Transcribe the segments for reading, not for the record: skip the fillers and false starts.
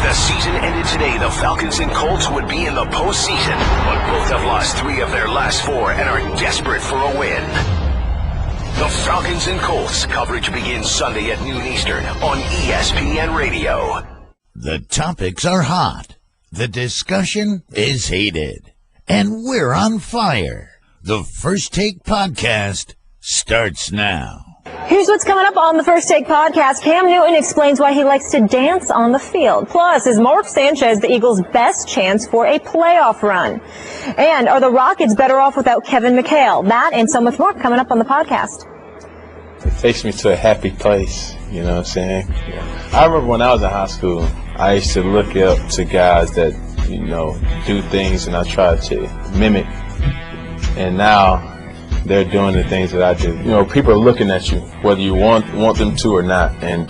the season ended today, the Falcons and Colts would be in the postseason, but both have lost 3 of their last 4 and are desperate for a win. The Falcons and Colts coverage begins Sunday at noon Eastern on ESPN Radio. The topics are hot. The discussion is heated. And we're on fire. The First Take Podcast starts now. Here's what's coming up on the First Take Podcast. Cam Newton explains why he likes to dance on the field. Plus, is Mark Sanchez the Eagles' best chance for a playoff run? And are the Rockets better off without Kevin McHale? That and so much more coming up on the podcast. It takes me to a happy place, you know what I'm saying? I remember when I was in high school, I used to look up to guys that, you know, do things and I tried to mimic. And now they're doing the things that I do. You know, people are looking at you, whether you want them to or not. And,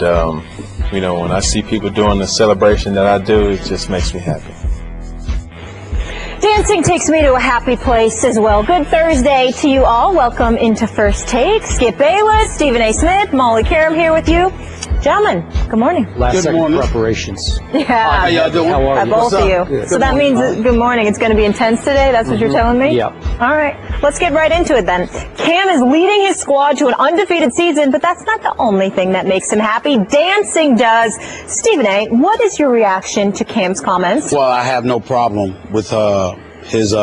you know, when I see people doing the celebration that I do, it just makes me happy. Dancing takes me to a happy place as well. Good Thursday to you all. Welcome into First Take. Skip Bayless, Stephen A. Smith, Molly Karam here with you. Gentlemen, good morning. Last second preparations. Yeah. How y'all doing? How are you? Both of you. Good. So that means good morning. It's going to be intense today. That's what you're telling me? Yep. All right. Let's get right into it then. Cam is leading his squad to an undefeated season, but that's not the only thing that makes him happy. Dancing does. Stephen A., what is your reaction to Cam's comments? Well, I have no problem with his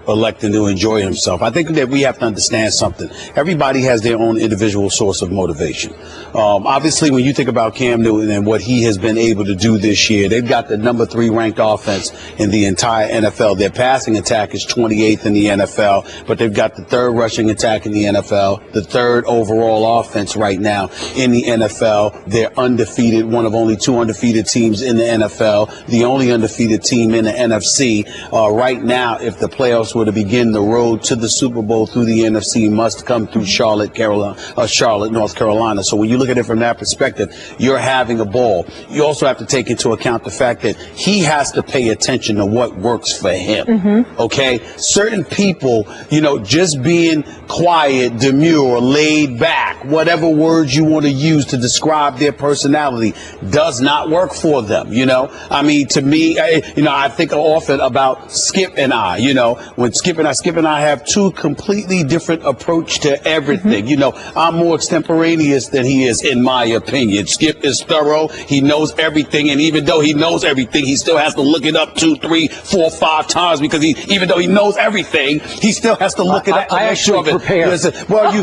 electing to enjoy himself. I think that we have to understand something. Everybody has their own individual source of motivation. Obviously, when you think about Cam Newton and what he has been able to do this year, they've got the number 3 ranked offense in the entire NFL. Their passing attack is 28th in the NFL, but they've got the 3rd rushing attack in the NFL, the 3rd overall offense right now in the NFL. They're undefeated, one of only 2 undefeated teams in the NFL, the only undefeated team in the NFC. Right now, if the playoffs were to begin, the road to the Super Bowl through the NFC must come through Charlotte, North Carolina. So when you look at it from that perspective, you're having a ball. You also have to take into account the fact that he has to pay attention to what works for him. Okay? Certain people, you know, just being quiet, demure, laid back, whatever words you want to use to describe their personality does not work for them, you know? I mean, to me, I think often about Skip and I, you know, when Skip and I have 2 completely different approach to everything. You know, I'm more extemporaneous than he is, in my opinion. Skip is thorough. He knows everything. And even though he knows everything, he still has to look it up 2, 3, 4, 5 times because even though he knows everything, he still has to look it up. I actually prepare. Well,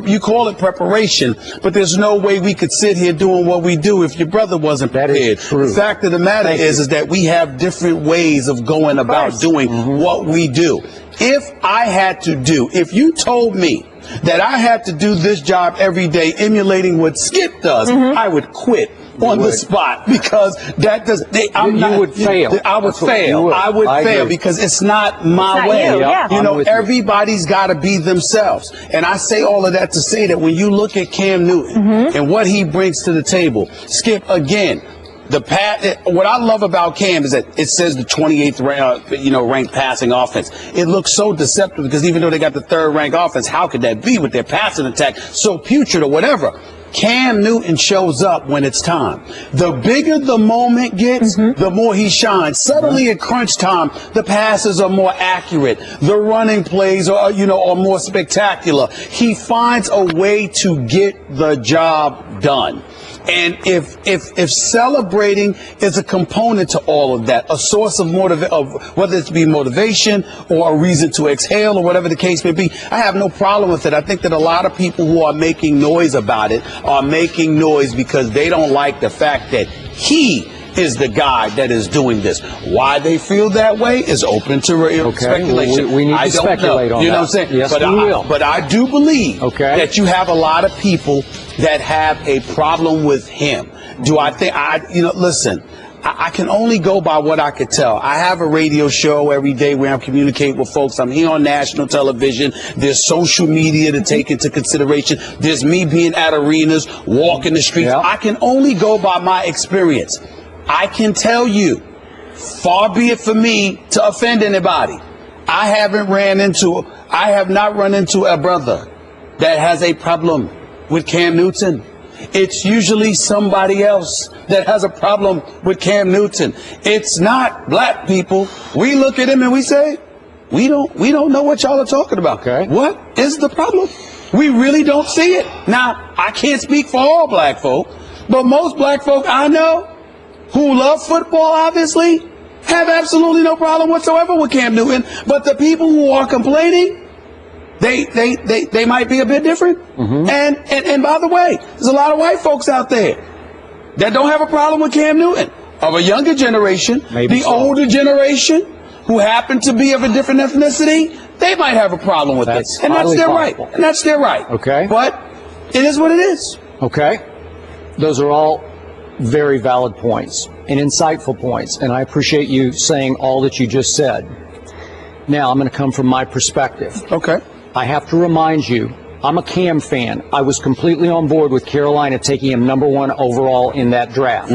you call it preparation, but there's no way we could sit here doing what we do if your brother wasn't prepared. That is true. The fact of the matter is that we have different ways of going about doing what we do. If you told me that I had to do this job every day emulating what Skip does, I would quit on the spot because that does. You would fail. I would fail. I would fail because it's not my way. You know, everybody's got to be themselves. And I say all of that to say that when you look at Cam Newton and what he brings to the table, Skip, again, what I love about Cam is that it says the 28th ranked passing offense. It looks so deceptive because even though they got the 3rd ranked offense, how could that be with their passing attack so putrid or whatever? Cam Newton shows up when it's time. The bigger the moment gets, the more he shines. Suddenly at crunch time, the passes are more accurate. The running plays are more spectacular. He finds a way to get the job done. And if celebrating is a component to all of that, a source of whether it's be motivation or a reason to exhale or whatever the case may be, I have no problem with it. I think that a lot of people who are making noise about it are making noise because they don't like the fact that he is the guy that is doing this. Why they feel that way is open to speculation. Well, we need to speculate on that. You know what I'm saying? Yes, but we will. But I do believe that you have a lot of people that have a problem with him. Do I think listen, I can only go by what I could tell. I have a radio show every day where I'm communicating with folks. I'm here on national television. There's social media to take into consideration. There's me being at arenas, walking the streets. Yep. I can only go by my experience. I can tell you, far be it for me to offend anybody. I have not run into a brother that has a problem with Cam Newton. it's usually somebody else that has a problem with Cam Newton. It's not black people. We look at him and we say, we don't know what y'all are talking about. Okay. What is the problem? We really don't see it. Now, I can't speak for all black folk, but most black folk I know who love football, obviously, have absolutely no problem whatsoever with Cam Newton. But the people who are complaining, they might be a bit different. And by the way, there's a lot of white folks out there that don't have a problem with Cam Newton. Of a younger generation, the older generation who happen to be of a different ethnicity, they might have a problem with this. And that's their right. And that's their right. Okay. But it is what it is. Okay. Those are all very valid points and insightful points, and I appreciate you saying all that you just said. Now, I'm going to come from my perspective. Okay. I have to remind you, I'm a Cam fan. I was completely on board with Carolina taking him #1 overall in that draft.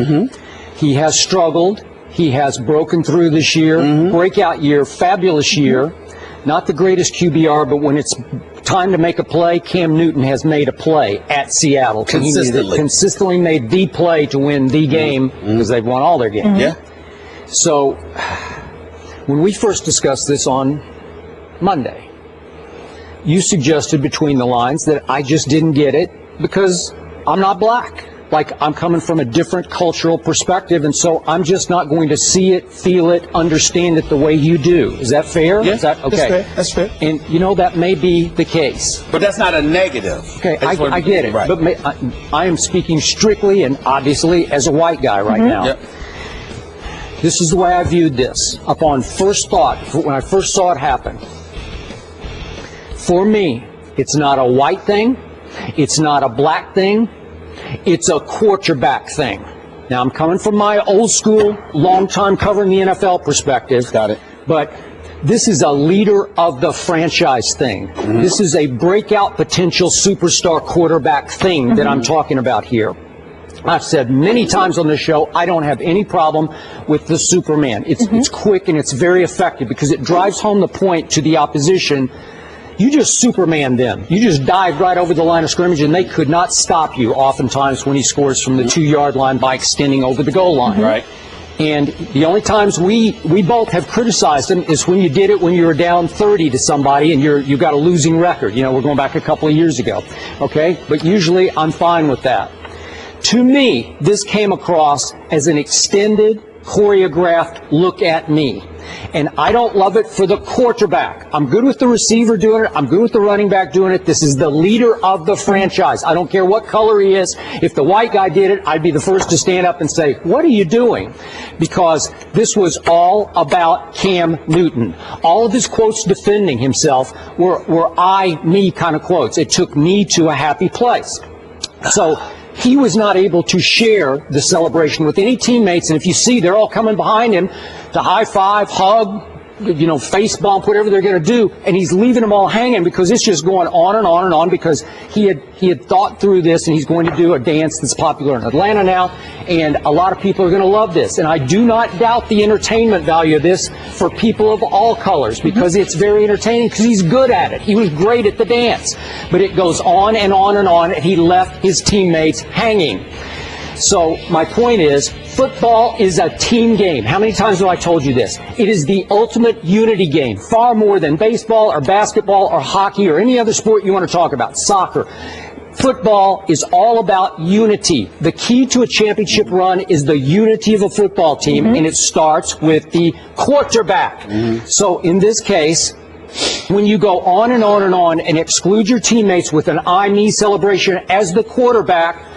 He has struggled. He has broken through this year. Breakout year, fabulous year. Not the greatest QBR, but when it's time to make a play, Cam Newton has made a play at Seattle. Consistently made the play to win the game because they've won all their games. Yeah. So when we first discussed this on Monday, you suggested between the lines that I just didn't get it because I'm not black. Like, I'm coming from a different cultural perspective, and so I'm just not going to see it, feel it, understand it the way you do. Is that fair? Yeah, Is that, okay. That's fair. That's fair. And, you know, that may be the case. But that's not a negative. Okay, I get it. Right. But I am speaking strictly and obviously as a white guy right now. Yep. This is the way I viewed this. Upon first thought, when I first saw it happen, for me, it's not a white thing. It's not a black thing. It's a quarterback thing. Now, I'm coming from my old school, long time covering the NFL perspective. Got it. But this is a leader of the franchise thing. This is a breakout potential superstar quarterback thing that I'm talking about here. I've said many times on this show, I don't have any problem with the Superman. It's quick and it's very effective because it drives home the point to the opposition. You just Superman them. You just dive right over the line of scrimmage, and they could not stop you oftentimes when he scores from the 2-yard line by extending over the goal line. Right. And the only times we both have criticized him is when you did it when you were down 30 to somebody and you've got a losing record. You know, we're going back a couple of years ago. Okay? But usually I'm fine with that. To me, this came across as an extended, choreographed look at me. And I don't love it for the quarterback. I'm good with the receiver doing it. I'm good with the running back doing it. This is the leader of the franchise. I don't care what color he is. If the white guy did it, I'd be the first to stand up and say, what are you doing? Because this was all about Cam Newton. All of his quotes defending himself were I, me kind of quotes. It took me to a happy place. So he was not able to share the celebration with any teammates, and if you see, they're all coming behind him to high five, hug, you know, face bump, whatever they're going to do, and he's leaving them all hanging because it's just going on and on and on because he had thought through this, and he's going to do a dance that's popular in Atlanta now, and a lot of people are going to love this. And I do not doubt the entertainment value of this for people of all colors because it's very entertaining because he's good at it. He was great at the dance. But it goes on and on and on, and he left his teammates hanging. So my point is, football is a team game. How many times have I told you this? It is the ultimate unity game, far more than baseball or basketball or hockey or any other sport you want to talk about, soccer. Football is all about unity. The key to a championship run is the unity of a football team, and it starts with the quarterback. So in this case, when you go on and on and on and exclude your teammates with an I-me celebration as the quarterback,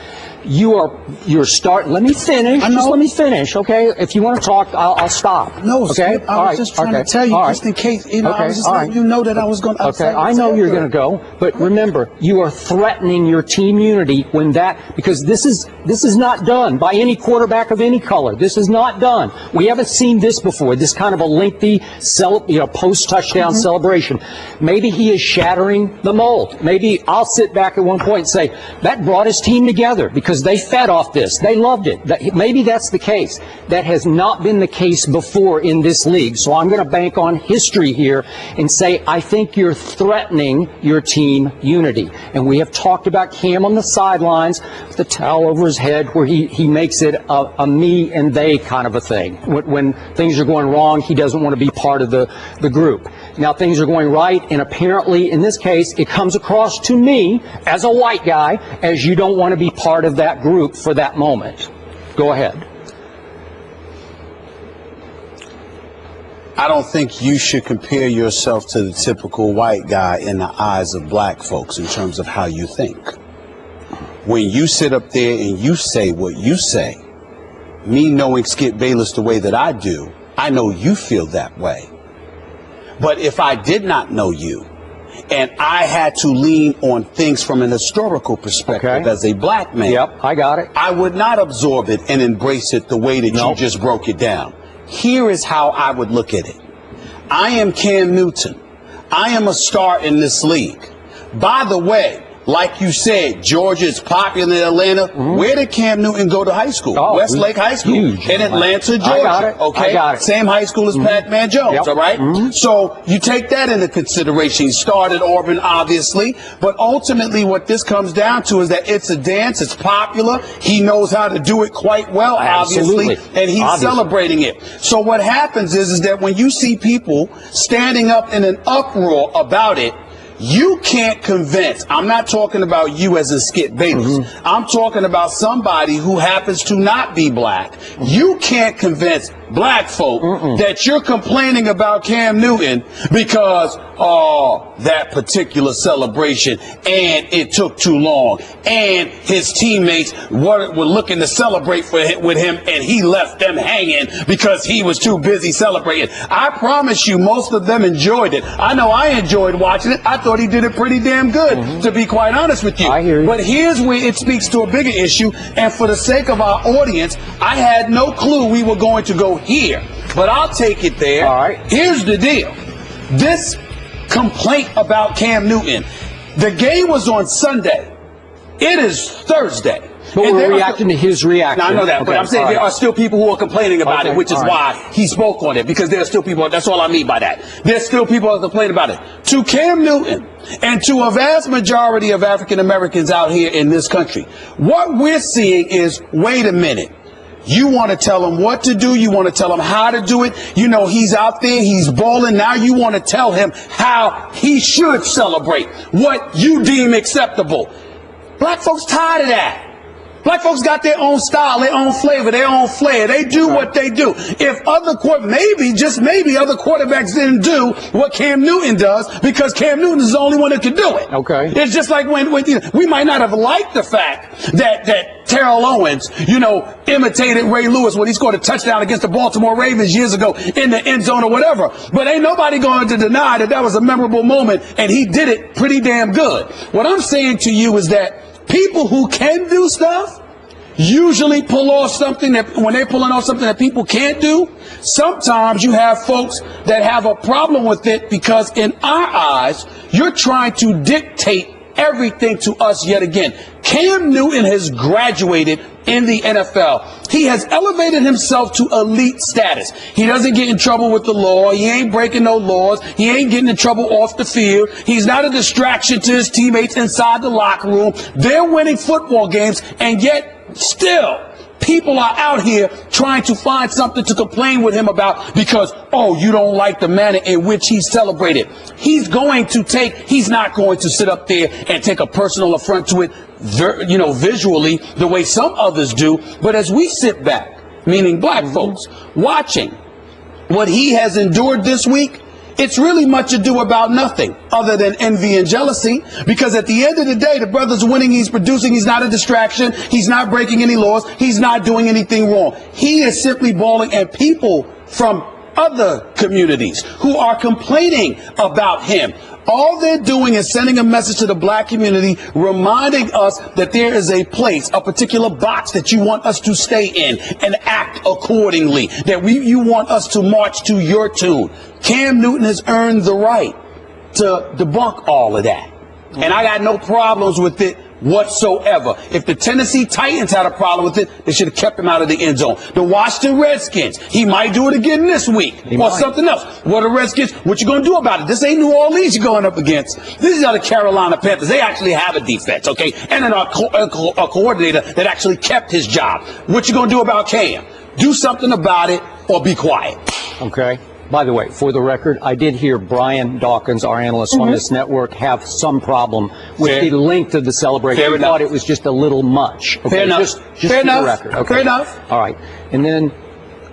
you're starting. Let me finish. Just let me finish, okay? If you want to talk, I'll stop. No, okay. Skip, I was just trying to tell you, just in case. You know, I was just letting you know that I was going to. Okay, I know you're going to go, but remember, you are threatening your team unity when because this is not done by any quarterback of any color. This is not done. We haven't seen this before. This kind of a lengthy post-touchdown celebration. Maybe he is shattering the mold. Maybe I'll sit back at one point and say that brought his team together because because they fed off this. They loved it. Maybe that's the case. That has not been the case before in this league. So I'm going to bank on history here and say I think you're threatening your team unity. And we have talked about Cam on the sidelines with the towel over his head where he makes it a me and they kind of a thing. When things are going wrong, he doesn't want to be part of the group. Now things are going right, and apparently in this case it comes across to me as a white guy as you don't want to be part of that group for that moment. Go ahead. I don't think you should compare yourself to the typical white guy in the eyes of black folks in terms of how you think. When you sit up there and you say what you say, me knowing Skip Bayless the way that I do, I know you feel that way. But if I did not know you, and I had to lean on things from an historical perspective as a black man, yep, I got it. I would not absorb it and embrace it the way that you just broke it down. Here is how I would look at it. I am Cam Newton. I am a star in this league. By the way, like you said, Georgia is popular in Atlanta. Where did Cam Newton go to high school? Westlake High School in Atlanta, Georgia. I got it. Okay, I got it. Same high school as Pac-Man Jones. All right. So you take that into consideration. He started Auburn, obviously, but ultimately, what this comes down to is that it's a dance. It's popular. He knows how to do it quite well, obviously, and he's celebrating it. So what happens is that when you see people standing up in an uproar about it, you can't convince. I'm not talking about you as a Skip Bayless. I'm talking about somebody who happens to not be black. You can't convince black folk that you're complaining about Cam Newton because that particular celebration and it took too long and his teammates were looking to celebrate with him and he left them hanging because he was too busy celebrating. I promise you most of them enjoyed it. I know I enjoyed watching it. I thought he did it pretty damn good, to be quite honest with you. I hear you. But here's where it speaks to a bigger issue, and for the sake of our audience, I had no clue we were going to go here, but I'll take it there. All right. Here's the deal. This complaint about Cam Newton, the game was on Sunday. It is Thursday. But we're reacting to his reaction. Now, I know that, but I'm saying there are still people who are complaining about it, which is why he spoke on it, because there are still people, that's all I mean by that. There's still people who are complaining about it. To Cam Newton and to a vast majority of African Americans out here in this country, what we're seeing is, wait a minute. You want to tell him what to do. You want to tell him how to do it. You know, he's out there. He's balling. Now you want to tell him how he should celebrate, what you deem acceptable. Black folks tired of that. Black folks got their own style, their own flavor, their own flair. They do what they do. If just maybe other quarterbacks didn't do what Cam Newton does, because Cam Newton is the only one that can do it. Okay. It's just like when we might not have liked the fact that Terrell Owens, imitated Ray Lewis when he scored a touchdown against the Baltimore Ravens years ago in the end zone or whatever. But ain't nobody going to deny that was a memorable moment, and he did it pretty damn good. What I'm saying to you is that people who can do stuff usually pull off something that, when they're pulling off something that people can't do, sometimes you have folks that have a problem with it because in our eyes, you're trying to dictate everything to us yet again. Cam Newton has graduated in the NFL. He has elevated himself to elite status. He doesn't get in trouble with the law. He ain't breaking no laws. He ain't getting in trouble off the field. He's not a distraction to his teammates inside the locker room. They're winning football games, and yet still people are out here trying to find something to complain with him about because, you don't like the manner in which he celebrated. He's not going to sit up there and take a personal affront to it, visually the way some others do. But as we sit back, meaning black folks, watching what he has endured this week, it's really much ado about nothing other than envy and jealousy, because at the end of the day, the brother's winning, he's producing, he's not a distraction, he's not breaking any laws, he's not doing anything wrong. He is simply balling, and people from other communities who are complaining about him, all they're doing is sending a message to the black community, reminding us that there is a place, a particular box that you want us to stay in and act accordingly, that you want us to march to your tune. Cam Newton has earned the right to debunk all of that. And I got no problems with it whatsoever. If the Tennessee Titans had a problem with it, they should have kept him out of the end zone. The Washington Redskins, he might do it again this week or something else. What the Redskins, what you going to do about it? This ain't New Orleans you're going up against. This is the Carolina Panthers. They actually have a defense, okay? And a coordinator that actually kept his job. What you going to do about Cam? Do something about it or be quiet. Okay. By the way, for the record, I did hear Brian Dawkins, our analyst on this network, have some problem with the length of the celebration. He thought it was just a little much. Okay, Fair enough. Just Fair for enough. the record. Okay. Fair enough. All right. And then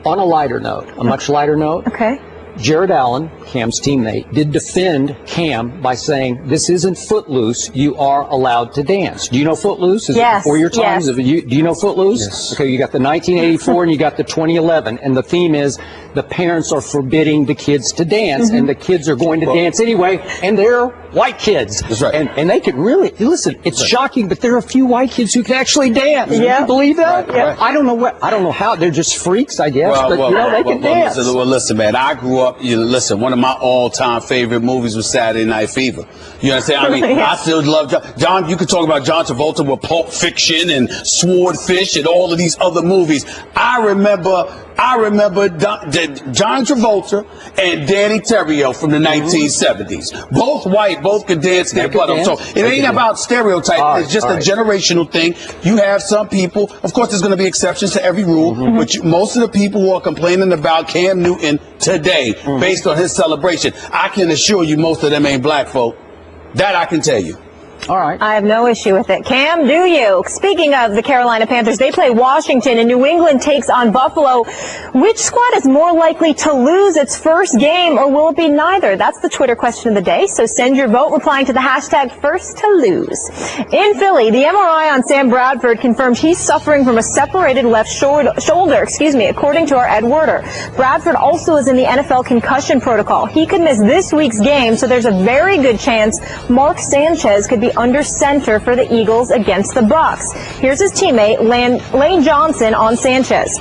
on a lighter note, a much lighter note, Okay. Jared Allen, Cam's teammate, did defend Cam by saying, this isn't Footloose, you are allowed to dance. Do you know Footloose? Is Yes, it before your time? yes. Do you know Footloose? Yes. Okay, you got the 1984 and you got the 2011, and the theme is the parents are forbidding the kids to dance, and the kids are going to dance anyway, and they're white kids. That's right. And they could really, listen, it's shocking, but there are a few white kids who can actually dance. Yeah. Do you believe that? Right, right. I don't know how, they're just freaks, I guess, but they can dance. Listen, man, I grew up, listen, one of my all-time favorite movies was Saturday Night Fever. You understand? I mean, I still love John. You could talk about John Travolta with Pulp Fiction and Swordfish and all of these other movies. I remember John Travolta and Danny Terrio from the 1970s. Both white, both could dance their butt off. So it ain't about stereotypes. It's just a generational thing. You have some people, of course, there's going to be exceptions to every rule, but most of the people who are complaining about Cam Newton today, based on his celebration, I can assure you most of them ain't black folk. That I can tell you. All right. I have no issue with it. Cam, do you? Speaking of the Carolina Panthers, they play Washington and New England takes on Buffalo. Which squad is more likely to lose its first game, or will it be neither? That's the Twitter question of the day, so send your vote replying to the hashtag #FirstToLose. In Philly, the MRI on Sam Bradford confirmed he's suffering from a separated left shoulder, according to our Ed Werder. Bradford also is in the NFL concussion protocol. He could miss this week's game, so there's a very good chance Mark Sanchez could be under center for the Eagles against the Bucs. Here's his teammate, Lane Johnson, on Sanchez.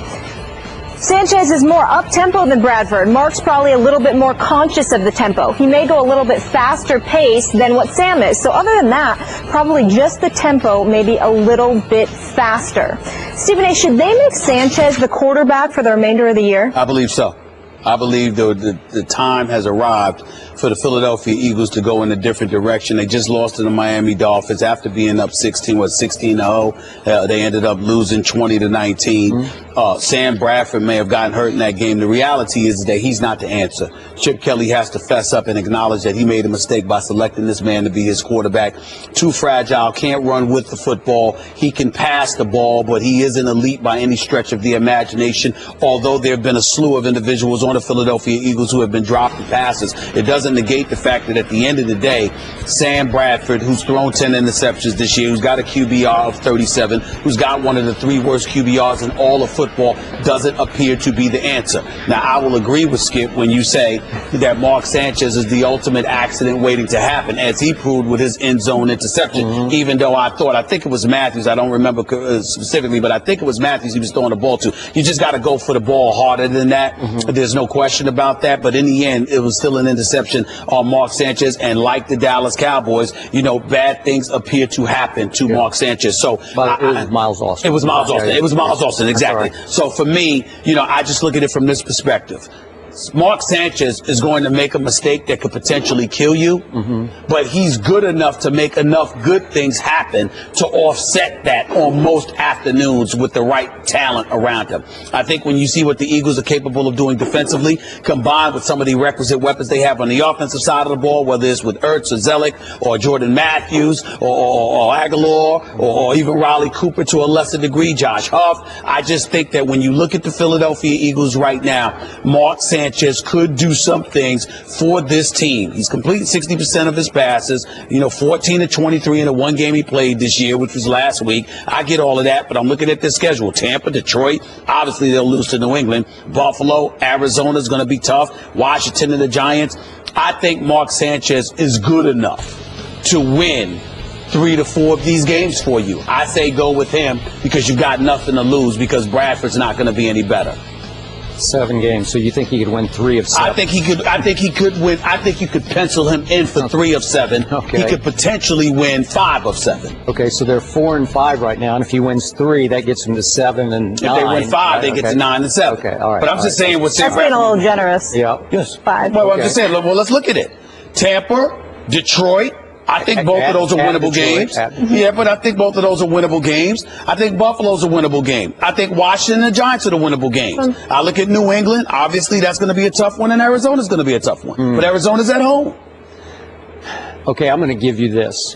Sanchez is more up-tempo than Bradford. Mark's probably a little bit more conscious of the tempo. He may go a little bit faster pace than what Sam is. So other than that, probably just the tempo, maybe a little bit faster. Stephen A., should they make Sanchez the quarterback for the remainder of the year? I believe so. I believe the time has arrived for the Philadelphia Eagles to go in a different direction. They just lost to the Miami Dolphins after being up 16-0. They ended up losing 20-19. Sam Bradford may have gotten hurt in that game. The reality is that he's not the answer. Chip Kelly has to fess up and acknowledge that he made a mistake by selecting this man to be his quarterback. Too fragile, can't run with the football. He can pass the ball, but he isn't elite by any stretch of the imagination, although there have been a slew of individuals on the Philadelphia Eagles who have been dropping passes. It doesn't negate the fact that at the end of the day, Sam Bradford, who's thrown 10 interceptions this year, who's got a QBR of 37, who's got one of the 3 worst QBRs in all of football, doesn't appear to be the answer. Now, I will agree with Skip when you say that Mark Sanchez is the ultimate accident waiting to happen, as he proved with his end zone interception, even though I think it was Matthews, I don't remember specifically, but I think it was Matthews he was throwing the ball to. You just got to go for the ball harder than that. There's no question about that, but in the end, it was still an interception on Mark Sanchez, and like the Dallas Cowboys, bad things appear to happen to Mark Sanchez. So But it was Miles Austin. It was Miles Austin. It was Miles Austin, exactly. Right. So for me, I just look at it from this perspective. Mark Sanchez is going to make a mistake that could potentially kill you, but he's good enough to make enough good things happen to offset that on most afternoons with the right talent around him. I think when you see what the Eagles are capable of doing defensively, combined with some of the requisite weapons they have on the offensive side of the ball, whether it's with Ertz or Zellick or Jordan Matthews or Aguilar or even Riley Cooper to a lesser degree, Josh Huff, I just think that when you look at the Philadelphia Eagles right now, Mark Sanchez could do some things for this team. He's completed 60% of his passes, 14-23 in the one game he played this year, which was last week. I get all of that, but I'm looking at their schedule. Tampa, Detroit, obviously they'll lose to New England. Buffalo, Arizona's going to be tough. Washington and the Giants. I think Mark Sanchez is good enough to win 3 to 4 of these games for you. I say go with him because you've got nothing to lose because Bradford's not going to be any better. 7 games. So you think he could win 3 of 7? I think he could win. I think you could pencil him in for 3 of 7. Okay. He could potentially win 5 of 7. Okay, so they're 4 and 5 right now, and if he wins 3, that gets him to 7 and 9. If they win 5, they get to 9 and 7. Okay, all right. But I'm just saying what Sam That's being a Bradford. little generous. Yeah. Yes. 5. Well, I'm Okay. just saying. Well, let's look at it. Tampa, Detroit. I think both of those are winnable games. Yeah, but I think both of those are winnable games. I think Buffalo's a winnable game. I think Washington and the Giants are the winnable games. I look at New England. Obviously, that's going to be a tough one, and Arizona's going to be a tough one. But Arizona's at home. Okay, I'm going to give you this.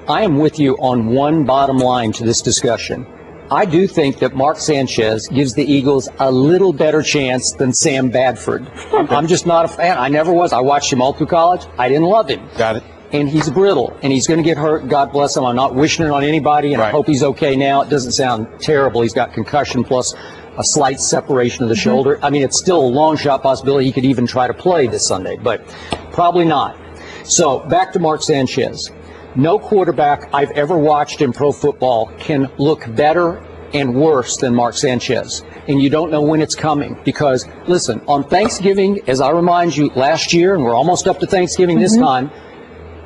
I am with you on one bottom line to this discussion. I do think that Mark Sanchez gives the Eagles a little better chance than Sam Bradford. I'm just not a fan. I never was. I watched him all through college. I didn't love him. Got it. And he's brittle, and he's going to get hurt. God bless him. I'm not wishing it on anybody, and I hope he's okay now. It doesn't sound terrible. He's got concussion plus a slight separation of the shoulder. I mean, it's still a long shot possibility he could even try to play this Sunday, but probably not. So back to Mark Sanchez. No quarterback I've ever watched in pro football can look better and worse than Mark Sanchez. And you don't know when it's coming because, listen, on Thanksgiving, as I remind you, last year, and we're almost up to Thanksgiving this time,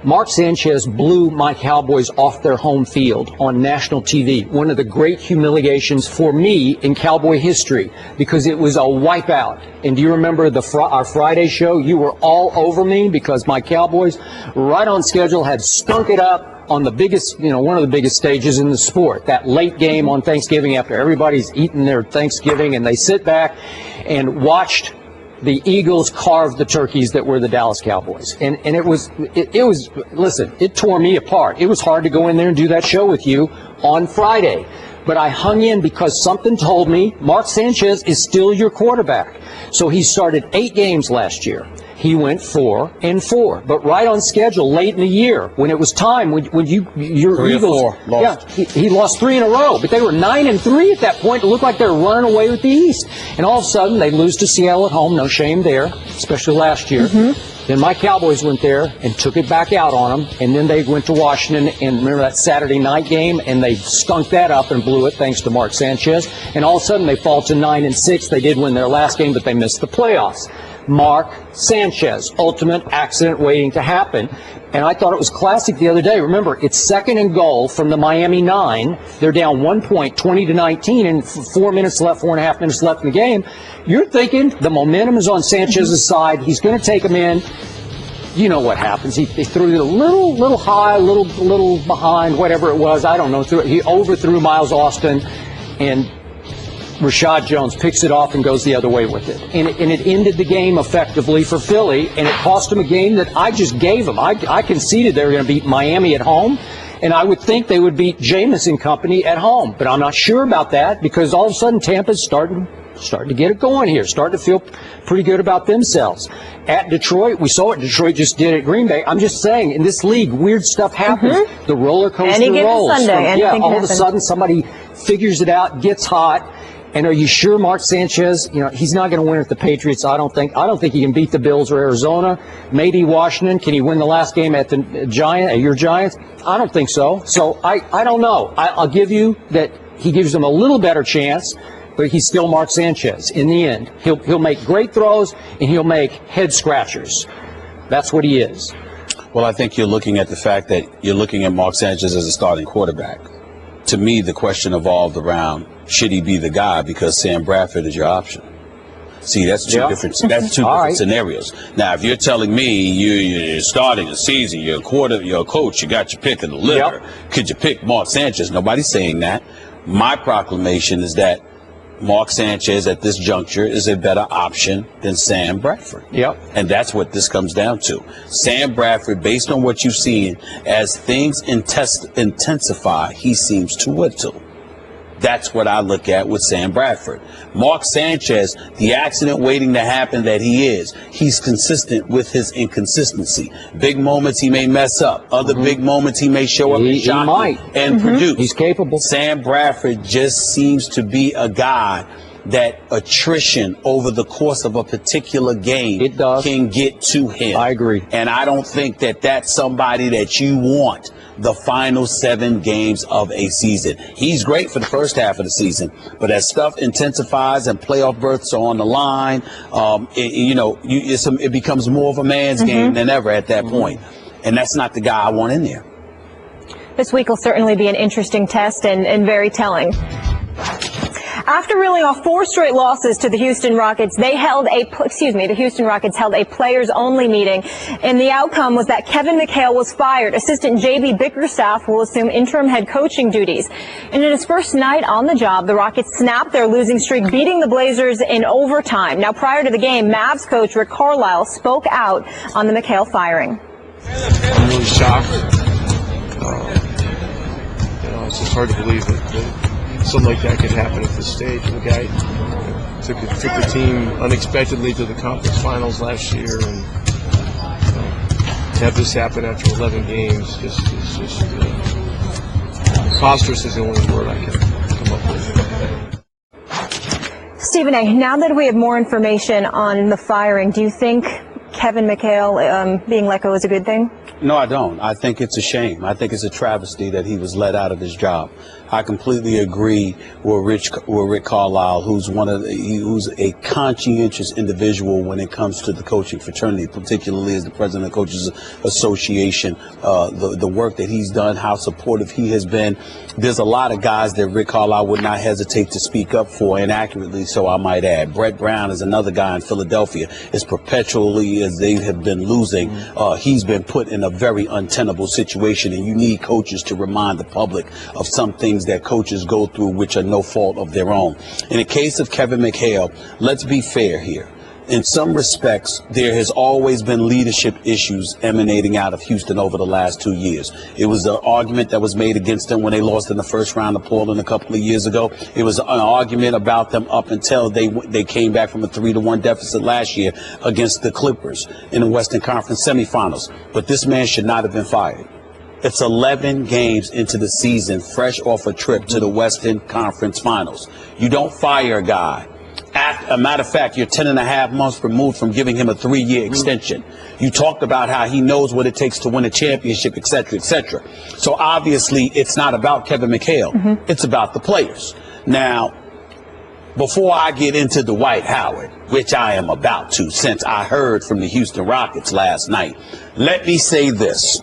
Mark Sanchez blew my Cowboys off their home field on national TV. One of the great humiliations for me in Cowboy history because it was a wipeout. And do you remember our Friday show? You were all over me because my Cowboys, right on schedule, had stunk it up on the biggest, one of the biggest stages in the sport. That late game on Thanksgiving after everybody's eaten their Thanksgiving and they sit back and watched the Eagles carved the turkeys that were the Dallas Cowboys. And it was, listen, it tore me apart. It was hard to go in there and do that show with you on Friday. But I hung in because something told me Mark Sanchez is still your quarterback. So he started 8 games last year. He went 4-4, but right on schedule late in the year when it was time when your Eagles, he lost 3 in a row, but they were 9-3 at that point. It looked like they were running away with the East, and all of a sudden they lose to Seattle at home. No shame there, especially last year. Then my Cowboys went there and took it back out on them, and then they went to Washington and remember that Saturday night game, and they stunk that up and blew it thanks to Mark Sanchez. And all of a sudden they fall to 9-6. They did win their last game, but they missed the playoffs. Mark Sanchez, ultimate accident waiting to happen. And I thought it was classic the other day. Remember, it's 2nd and goal from the Miami 9. They're down 1 point, 20-19, and 4 minutes left, 4.5 minutes left in the game. You're thinking the momentum is on Sanchez's side. He's going to take him in. You know what happens. He threw it a little high, little behind, whatever it was. I don't know. He overthrew Miles Austin, and Rashad Jones picks it off and goes the other way with it. And it ended the game effectively for Philly, and it cost them a game that I just gave them. I conceded they were going to beat Miami at home, and I would think they would beat Jameis and company at home. But I'm not sure about that because all of a sudden Tampa's starting to get it going here, starting to feel pretty good about themselves. At Detroit, we saw what Detroit just did at Green Bay. I'm just saying, in this league, weird stuff happens. The roller coaster rolls. All of a sudden somebody figures it out, gets hot. And are you sure Mark Sanchez, he's not going to win at the Patriots, I don't think. I don't think he can beat the Bills or Arizona. Maybe Washington. Can he win the last game at the your Giants? I don't think so. So I don't know. I'll give you that he gives them a little better chance, but he's still Mark Sanchez. In the end, he'll make great throws and he'll make head scratchers. That's what he is. Well, I think you're looking at the fact that you're looking at Mark Sanchez as a starting quarterback. To me, the question evolved around, should he be the guy because Sam Bradford is your option? See, that's two different scenarios. Now, if you're telling me you're starting a season, you're a coach, you got your pick of the litter, could you pick Mark Sanchez? Nobody's saying that. My proclamation is that Mark Sanchez at this juncture is a better option than Sam Bradford. And that's what this comes down to. Sam Bradford, based on what you've seen, as things intensify, he seems to whittle. That's what I look at with Sam Bradford. Mark Sanchez, the accident waiting to happen that he's consistent with his inconsistency. Big moments he may mess up. Other big moments he may show up and shock and produce. He's capable. Sam Bradford just seems to be a guy that attrition over the course of a particular game can get to him. I agree. And I don't think that that's somebody that you want the final 7 games of a season. He's great for the first half of the season, but as stuff intensifies and playoff berths are on the line, it becomes more of a man's game than ever at that point. And that's not the guy I want in there. This week will certainly be an interesting test and very telling. After reeling off 4 straight losses to the Houston Rockets, the Houston Rockets held a players-only meeting, and the outcome was that Kevin McHale was fired. Assistant J.B. Bickerstaff will assume interim head coaching duties. And in his first night on the job, the Rockets snapped their losing streak, beating the Blazers in overtime. Now, prior to the game, Mavs coach Rick Carlisle spoke out on the McHale firing. I'm really shocked. It's just hard to believe that something like that could happen at this stage. The guy took the team unexpectedly to the conference finals last year, and to have this happen after 11 games is just preposterous is the only word I can come up with. Stephen A., now that we have more information on the firing, do you think Kevin McHale being let go is a good thing? No, I don't. I think it's a shame. I think it's a travesty that he was let out of his job. I completely agree with Rick Carlisle, who's who's a conscientious individual when it comes to the coaching fraternity, particularly as the president of the Coaches Association. The work that he's done, how supportive he has been. There's a lot of guys that Rick Carlisle would not hesitate to speak up for, and accurately so, I might add. Brett Brown is another guy in Philadelphia. As perpetually as they have been losing, he's been put in a very untenable situation, and you need coaches to remind the public of some things that coaches go through which are no fault of their own. In the case of Kevin McHale, let's be fair here. In some respects, there has always been leadership issues emanating out of Houston over the last 2 years. It was an argument that was made against them when they lost in the first round of Portland a couple of years ago. It was an argument about them up until they came back from a 3-1 deficit last year against the Clippers in the Western Conference semifinals. But this man should not have been fired. It's 11 games into the season, fresh off a trip to the Western Conference Finals. You don't fire a guy. A matter of fact, you're 10.5 months removed from giving him a 3-year extension. You talked about how he knows what it takes to win a championship, et cetera, et cetera. So obviously, it's not about Kevin McHale. It's about the players. Now, before I get into Dwight Howard, which I am about to, since I heard from the Houston Rockets last night, let me say this.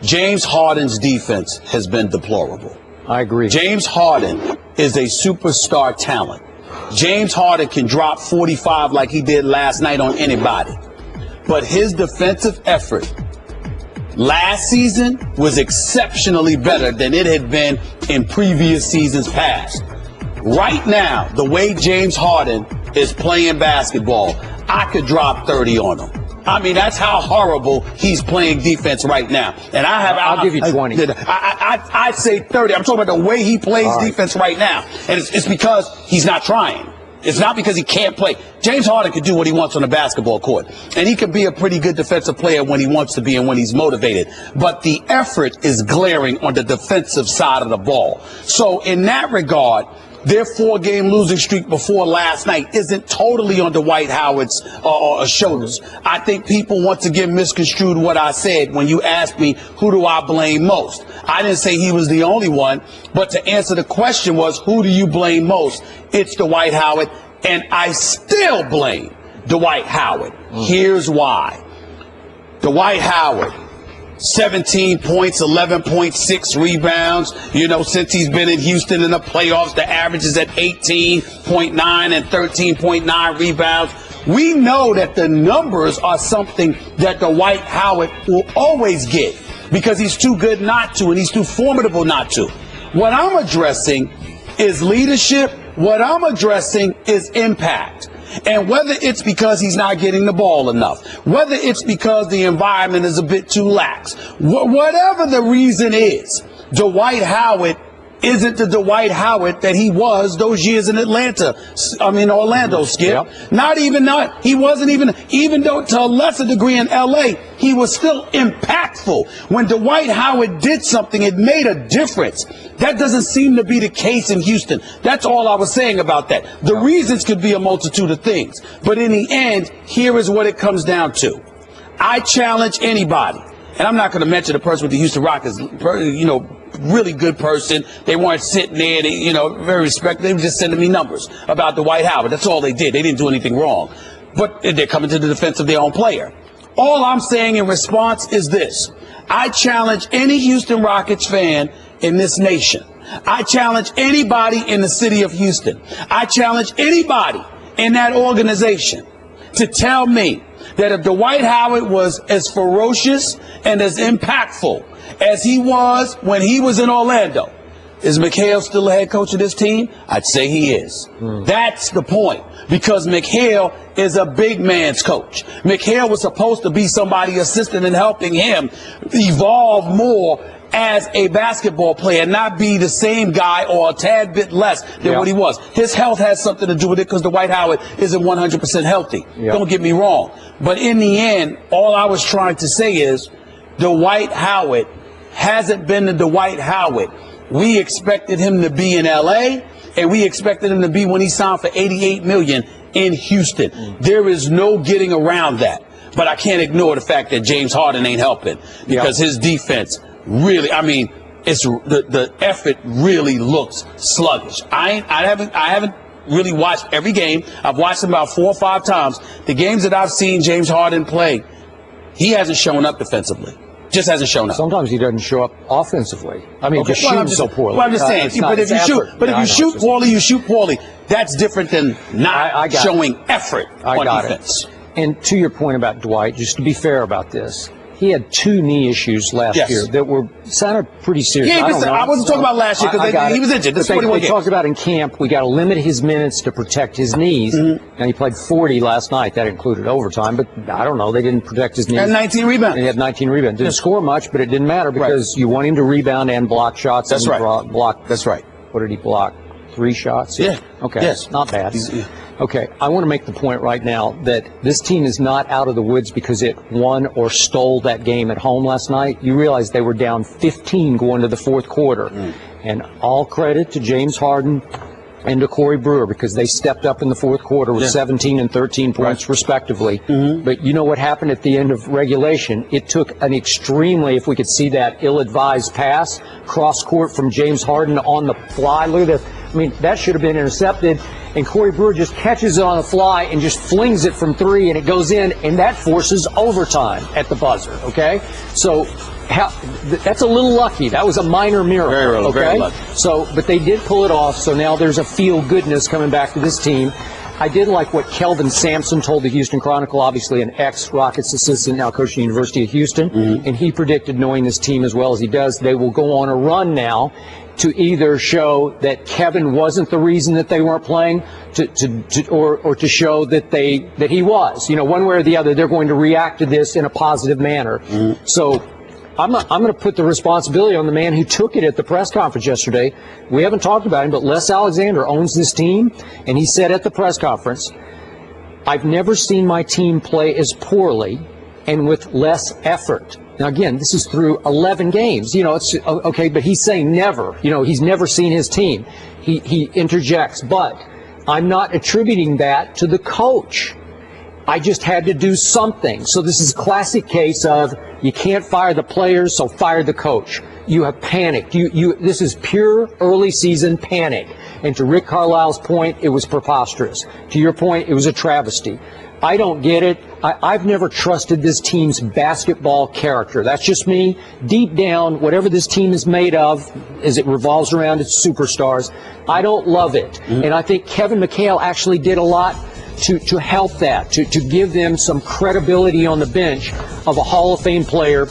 James Harden's defense has been deplorable. I agree. James Harden is a superstar talent. James Harden can drop 45 like he did last night on anybody. But his defensive effort last season was exceptionally better than it had been in previous seasons past. Right now, the way James Harden is playing basketball, I could drop 30 on him. I mean, that's how horrible he's playing defense right now. And I'll give you 20. I'd say 30. I'm talking about the way he plays defense right now. And it's because he's not trying. It's not because he can't play. James Harden can do what he wants on the basketball court. And he can be a pretty good defensive player when he wants to be and when he's motivated. But the effort is glaring on the defensive side of the ball. So in that regard, their 4-game losing streak before last night isn't totally on Dwight Howard's shoulders. I think people once again misconstrued what I said when you asked me, who do I blame most? I didn't say he was the only one, but to answer the question was, who do you blame most? It's Dwight Howard, and I still blame Dwight Howard. Here's why. Dwight Howard, 17 points, 11.6 rebounds. You know, since he's been in Houston in the playoffs, the average is at 18.9 and 13.9 rebounds. We know that the numbers are something that Dwight Howard will always get because he's too good not to and he's too formidable not to. What I'm addressing is leadership. What I'm addressing is impact. And whether it's because he's not getting the ball enough, whether it's because the environment is a bit too lax, whatever the reason is, Dwight Howard isn't the Dwight Howard that he was those years in Orlando, Skip. Yep. He wasn't even though to a lesser degree in LA, he was still impactful. When Dwight Howard did something, it made a difference. That doesn't seem to be the case in Houston. That's all I was saying about that. The reasons could be a multitude of things. But in the end, here is what it comes down to. I challenge anybody. and I'm not going to mention the person with the Houston Rockets, really good person. They weren't sitting there, very respectful. They were just sending me numbers about Dwight Howard. That's all they did. They didn't do anything wrong. But they're coming to the defense of their own player. All I'm saying in response is this. I challenge any Houston Rockets fan in this nation. I challenge anybody in the city of Houston. I challenge anybody in that organization to tell me that if Dwight Howard was as ferocious and as impactful as he was when he was in Orlando, is McHale still the head coach of this team? I'd say he is. That's the point. Because McHale is a big man's coach. McHale was supposed to be somebody assisting and helping him evolve more as a basketball player, not be the same guy or a tad bit less than what he was. His health has something to do with it because Dwight Howard isn't 100% healthy. Don't get me wrong. But in the end, all I was trying to say is Dwight Howard hasn't been the Dwight Howard we expected him to be in L.A., and we expected him to be when he signed for $88 million in Houston. There is no getting around that. But I can't ignore the fact that James Harden ain't helping because his defense really, it's the effort really looks sluggish. I haven't really watched every game. I've watched him about 4 or 5 times. The games that I've seen James Harden play, he hasn't shown up defensively. Just hasn't shown up. Sometimes he doesn't show up offensively. Just shooting so poorly. Well, I'm just saying. But if you shoot poorly, you shoot poorly. That's different than not showing effort on defense. And to your point about Dwight, just to be fair about this, he had 2 knee issues last year that sounded pretty serious. I wasn't talking about last year because he was injured. They talked about in camp, we got to limit his minutes to protect his knees. And he played 40 last night. That included overtime. But I don't know. They didn't protect his knees. And 19 rebounds. He had 19 rebounds. Didn't score much, but it didn't matter because you want him to rebound and block shots. That's right. Block. That's right. What did he block? 3 shots? Yeah. Okay. Yes. Not bad. Okay, I want to make the point right now that this team is not out of the woods because it won or stole that game at home last night. You realize they were down 15 going to the 4th quarter. And all credit to James Harden and to Corey Brewer because they stepped up in the 4th quarter with 17 and 13 points respectively. But you know what happened at the end of regulation? It took an extremely, if we could see that, ill-advised pass, cross-court from James Harden on the fly. Look at this. That should have been intercepted. And Corey Brewer just catches it on the fly and just flings it from 3, and it goes in, and that forces overtime at the buzzer, okay? So that's a little lucky. That was a minor miracle, very lucky. So, but they did pull it off, so now there's a feel-goodness coming back to this team. I did like what Kelvin Sampson told the Houston Chronicle, obviously an ex-Rockets assistant, now coaching the University of Houston, and he predicted, knowing this team as well as he does, they will go on a run now to either show that Kevin wasn't the reason that they weren't playing, or to show that he was. One way or the other, they're going to react to this in a positive manner. So I'm going to put the responsibility on the man who took it at the press conference yesterday. We haven't talked about him, but Les Alexander owns this team, and he said at the press conference, I've never seen my team play as poorly and with less effort. Now, again, this is through 11 games. It's okay, but he's saying never. He's never seen his team. He interjects, but I'm not attributing that to the coach. I just had to do something. So this is a classic case of you can't fire the players, so fire the coach. You have panicked. This is pure early season panic. And to Rick Carlisle's point, it was preposterous. To your point, it was a travesty. I don't get it. I've never trusted this team's basketball character. That's just me. Deep down, whatever this team is made of, as it revolves around its superstars, I don't love it. And I think Kevin McHale actually did a lot to help that, to give them some credibility on the bench of a Hall of Fame player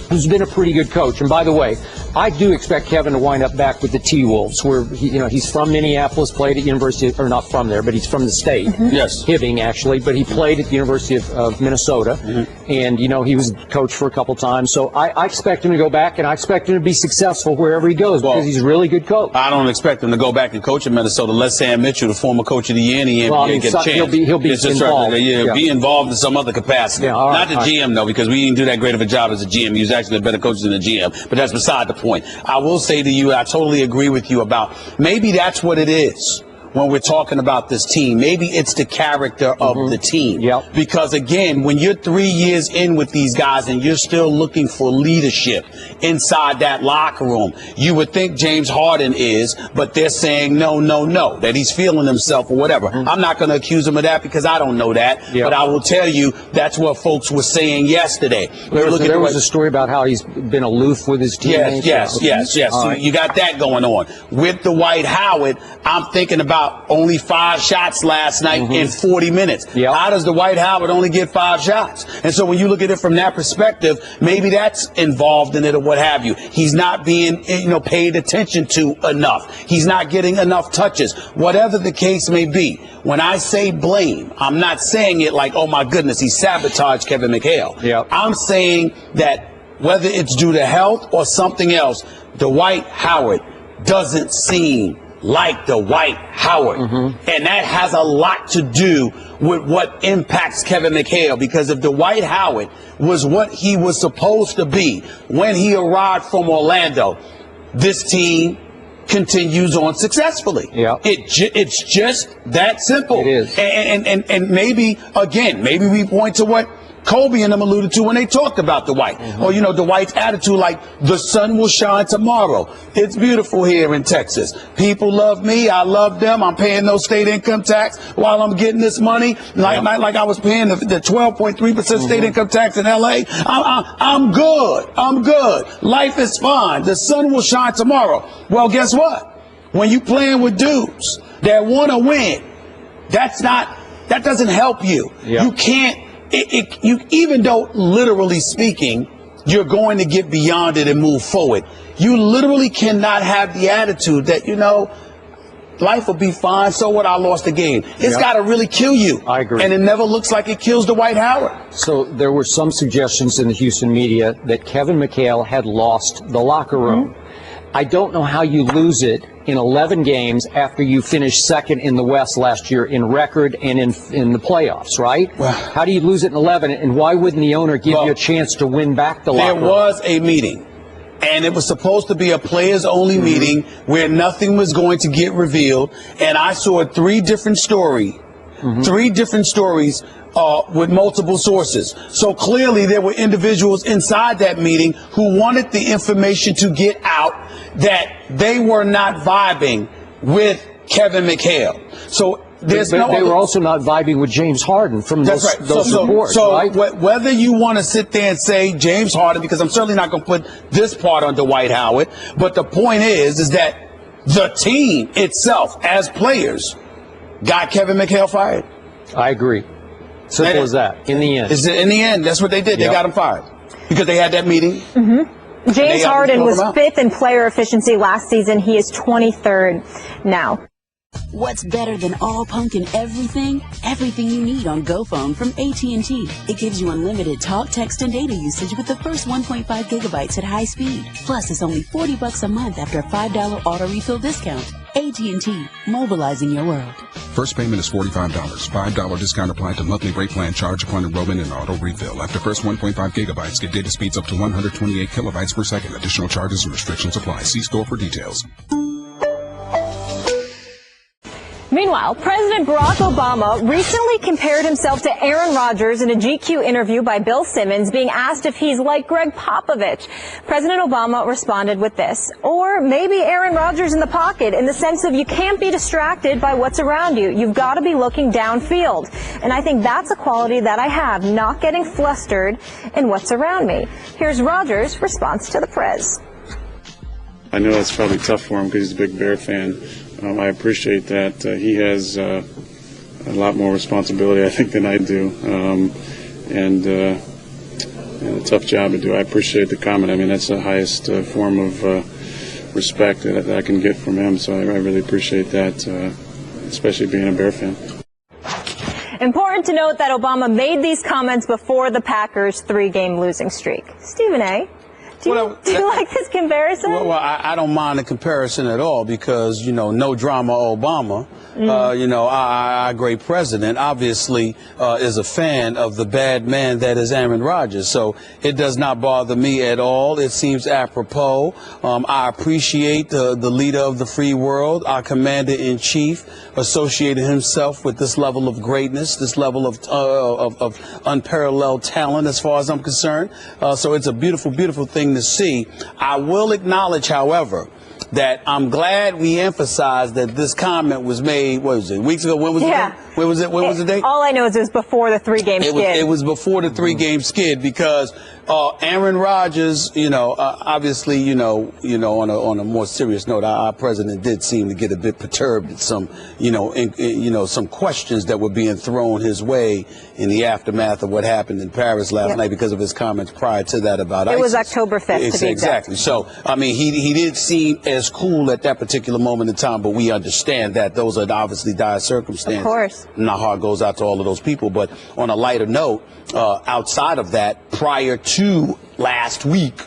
who's been a pretty good coach. And by the way, I do expect Kevin to wind up back with the T-Wolves, where he's from Minneapolis, played at University of, or not from there, but he's from the state. Yes. Hibbing, actually, but he played at the University of Minnesota. And, he was coach for a couple times. So I expect him to go back, and I expect him to be successful wherever he goes because he's a really good coach. I don't expect him to go back and coach in Minnesota. Let Sam Mitchell, the former coach of the year in the NBA, get a chance. He'll be involved. Be involved in some other capacity. Not the GM, though, because we didn't do that great of a job as a GM. He was actually a better coach than the GM, but that's beside the point. I will say to you, I totally agree with you about maybe that's what it is. when we're talking about this team. Maybe it's the character of the team. Yep. Because, again, when you're 3 years in with these guys and you're still looking for leadership inside that locker room, you would think James Harden is, but they're saying no, that he's feeling himself or whatever. I'm not going to accuse him of that because I don't know that. Yep. But I will tell you that's what folks were saying yesterday. There was a story about how he's been aloof with his teammates. Yes. So you got that going on. With Dwight Howard, I'm thinking about only 5 shots last night in 40 minutes. Yep. How does Dwight Howard only get 5 shots? And so when you look at it from that perspective, maybe that's involved in it or what have you. He's not being, paid attention to enough. He's not getting enough touches. Whatever the case may be, when I say blame, I'm not saying it like, oh my goodness, he sabotaged Kevin McHale. Yep. I'm saying that whether it's due to health or something else, Dwight Howard doesn't seem like Dwight Howard. And that has a lot to do with what impacts Kevin McHale, because if Dwight Howard was what he was supposed to be when he arrived from Orlando, this team continues on successfully. Yeah. It's just that simple. It is. And maybe we point to what Kobe and them alluded to when they talked about Dwight. Or, Dwight's attitude like, the sun will shine tomorrow. It's beautiful here in Texas. People love me. I love them. I'm paying no state income tax while I'm getting this money. Like I was paying the 12.3% state income tax in L.A. I'm good. I'm good. Life is fine. The sun will shine tomorrow. Well, guess what? When you playing with dudes that want to win, that doesn't help you. Yep. You can't. Even though, literally speaking, you're going to get beyond it and move forward, you literally cannot have the attitude that, life will be fine, so what, I lost the game. It's got to really kill you. I agree. And it never looks like it kills Dwight Howard. So there were some suggestions in the Houston media that Kevin McHale had lost the locker room. I don't know how you lose it in 11 games after you finished second in the West last year in record and in the playoffs, right? Well, how do you lose it in 11, and why wouldn't the owner give you a chance to win back the locker room? There was a meeting, and it was supposed to be a players-only meeting where nothing was going to get revealed, and I saw 3 different stories with multiple sources. So clearly there were individuals inside that meeting who wanted the information to get out that they were not vibing with Kevin McHale. So they were also not vibing with James Harden from those reports, right? Whether you want to sit there and say James Harden, because I'm certainly not going to put this part on Dwight Howard, but the point is that the team itself, as players, got Kevin McHale fired. I agree. Simple as that. In the end. In the end, that's what they did. They got him fired because they had that meeting. James Harden was 5th in player efficiency last season. He is 23rd now. What's better than all pumpkin everything? Everything you need on GoPhone from AT&T. It gives you unlimited talk, text, and data usage with the first 1.5 gigabytes at high speed. Plus, it's only $40 a month after a $5 auto refill discount. AT&T, mobilizing your world. First payment is $45. $5 discount applied to monthly rate plan charge upon enrollment and auto refill. After first 1.5 gigabytes, get data speeds up to 128 kilobytes per second. Additional charges and restrictions apply. See store for details. Meanwhile, President Barack Obama recently compared himself to Aaron Rodgers in a GQ interview by Bill Simmons, being asked if he's like Greg Popovich. President Obama responded with this: or maybe Aaron Rodgers in the pocket, in the sense of you can't be distracted by what's around you. You've got to be looking downfield. And I think that's a quality that I have, not getting flustered in what's around me. Here's Rodgers' response to the Prez. I know that's probably tough for him because he's a big Bear fan. I appreciate that. He has a lot more responsibility, I think, than I do, and a tough job to do. I appreciate the comment. I mean, that's the highest form of respect that I can get from him, so I really appreciate that, especially being a Bear fan. Important to note that Obama made these comments before the Packers' 3-game losing streak. Stephen A., Do you like this comparison? Well, I don't mind the comparison at all because, no drama Obama. Our great president obviously is a fan of the bad man that is Aaron Rodgers. So it does not bother me at all. It seems apropos. I appreciate the leader of the free world, our commander-in-chief, associating himself with this level of greatness, this level of unparalleled talent as far as I'm concerned. So it's a beautiful, beautiful thing to see. I will acknowledge, however, that I'm glad we emphasized that this comment was made, what was it, weeks ago? When was it? When was it? When was the date? All I know is it was before the 3-game skid. It was before the 3-game skid because Aaron Rodgers, obviously, on a more serious note, our president did seem to get a bit perturbed at some, some questions that were being thrown his way in the aftermath of what happened in Paris last night because of his comments prior to that about ISIS. It was October 5th, to be exact. Exactly. So, I mean, he did seem as cool at that particular moment in time, but we understand that those are obviously dire circumstances. Of course. And our heart goes out to all of those people. But on a lighter note, outside of that, prior to last week,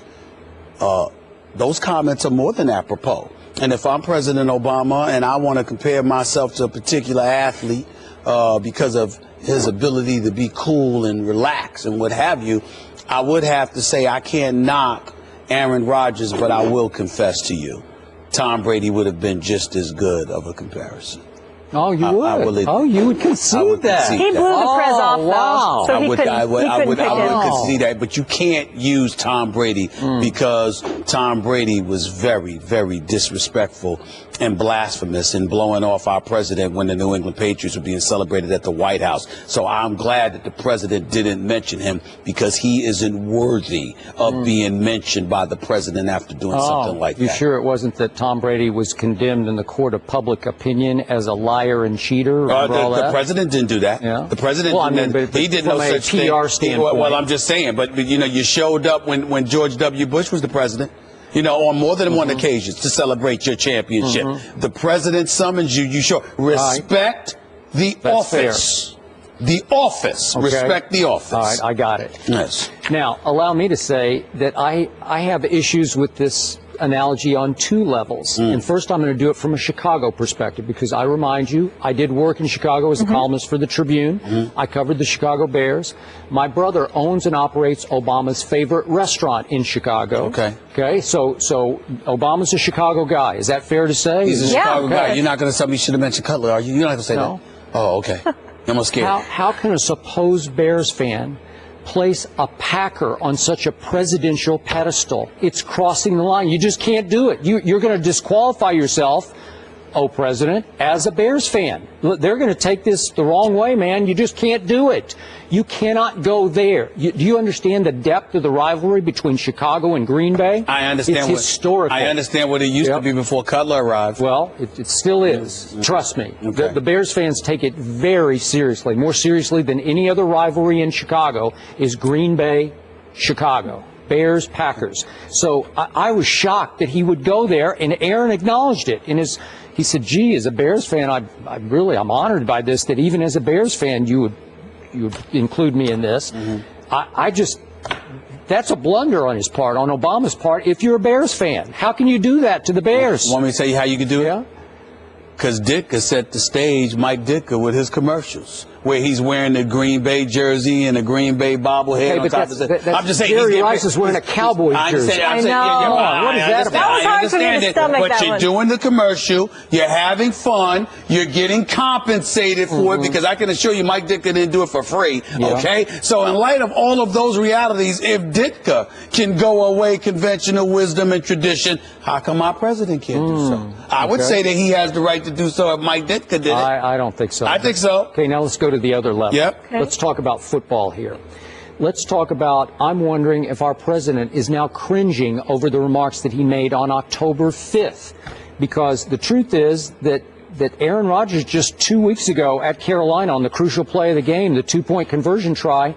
those comments are more than apropos. And if I'm President Obama and I want to compare myself to a particular athlete because of his ability to be cool and relax and what have you, I would have to say I can't knock Aaron Rodgers, but I will confess to you, Tom Brady would have been just as good of a comparison. Oh, you would? You would concede that? He blew the press off, though, so he couldn't concede that, but you can't use Tom Brady because Tom Brady was very, very disrespectful and blasphemous in blowing off our president when the New England Patriots were being celebrated at the White House. So I'm glad that the president didn't mention him because he isn't worthy of being mentioned by the president after doing something like that. You sure it wasn't that Tom Brady was condemned in the court of public opinion as a liar and cheater? The president didn't do that. Yeah. The president he did no such thing. PR standpoint. Well, I'm just saying, but you showed up when George W. Bush was the president. On more than one occasion to celebrate your championship. The president summons you. You show respect the office. Fair. The office. Okay. Respect the office. All right, I got it. Yes. Now, allow me to say that I have issues with this analogy on two levels. And first, I'm going to do it from a Chicago perspective because I remind you, I did work in Chicago as a columnist for the Tribune. I covered the Chicago Bears. My brother owns and operates Obama's favorite restaurant in Chicago. Okay. So Obama's a Chicago guy. Is that fair to say? He's a Chicago guy. You're not going to tell me you should have mentioned Cutler, are you? You're not going to say that? Oh, okay. I'm scared. How can a supposed Bears fan place a Packer on such a presidential pedestal? It's crossing the line. You just can't do it. You're going to disqualify yourself, President, as a Bears fan. They're going to take this the wrong way, man. You just can't do it. You cannot go there. Do you understand the depth of the rivalry between Chicago and Green Bay? I understand. It's historical. I understand what it used to be before Cutler arrived. Well, it still is. Trust me. Okay. The Bears fans take it very seriously, more seriously than any other rivalry in Chicago is Green Bay, Chicago. Bears, Packers. So I was shocked that he would go there, and Aaron acknowledged it. He said, gee, as a Bears fan, I'm honored by this, that even as a Bears fan, you would include me in this. That's a blunder on his part, on Obama's part, if you're a Bears fan. How can you do that to the Bears? Want me to tell you how you can do it? Because Ditka set the stage, Mike Ditka, with his commercials, where he's wearing the Green Bay jersey and a Green Bay bobblehead on top of it. I'm just saying, Jerry Rice is wearing a Cowboys jersey. I know. What is that about? That was hard for me to stomach but that you're one. doing the commercial, you're having fun, you're getting compensated for it, because I can assure you Mike Ditka didn't do it for free, okay? So in light of all of those realities, if Ditka can go away conventional wisdom and tradition, how come our president can't do so? I would say that he has the right to do so if Mike Ditka did it. I don't think so. I think so. Okay, now let's go to the other level. Yep. Okay. Let's talk about football here. Let's talk about, I'm wondering if our president is now cringing over the remarks that he made on October 5th. Because the truth is that Aaron Rodgers just 2 weeks ago at Carolina on the crucial play of the game, the 2-point conversion try,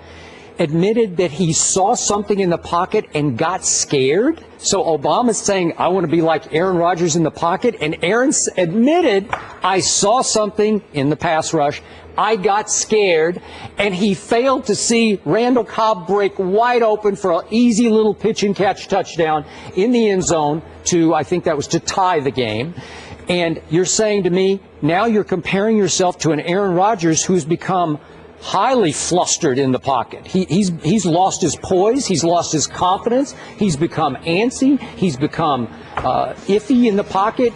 admitted that he saw something in the pocket and got scared. So Obama's saying, I want to be like Aaron Rodgers in the pocket. And Aaron admitted, I saw something in the pass rush. I got scared. And he failed to see Randall Cobb break wide open for an easy little pitch and catch touchdown in the end zone to, I think that was to tie the game. And you're saying to me, now you're comparing yourself to an Aaron Rodgers who's become highly flustered in the pocket. He's lost his poise. He's lost his confidence. He's become antsy. He's become iffy in the pocket.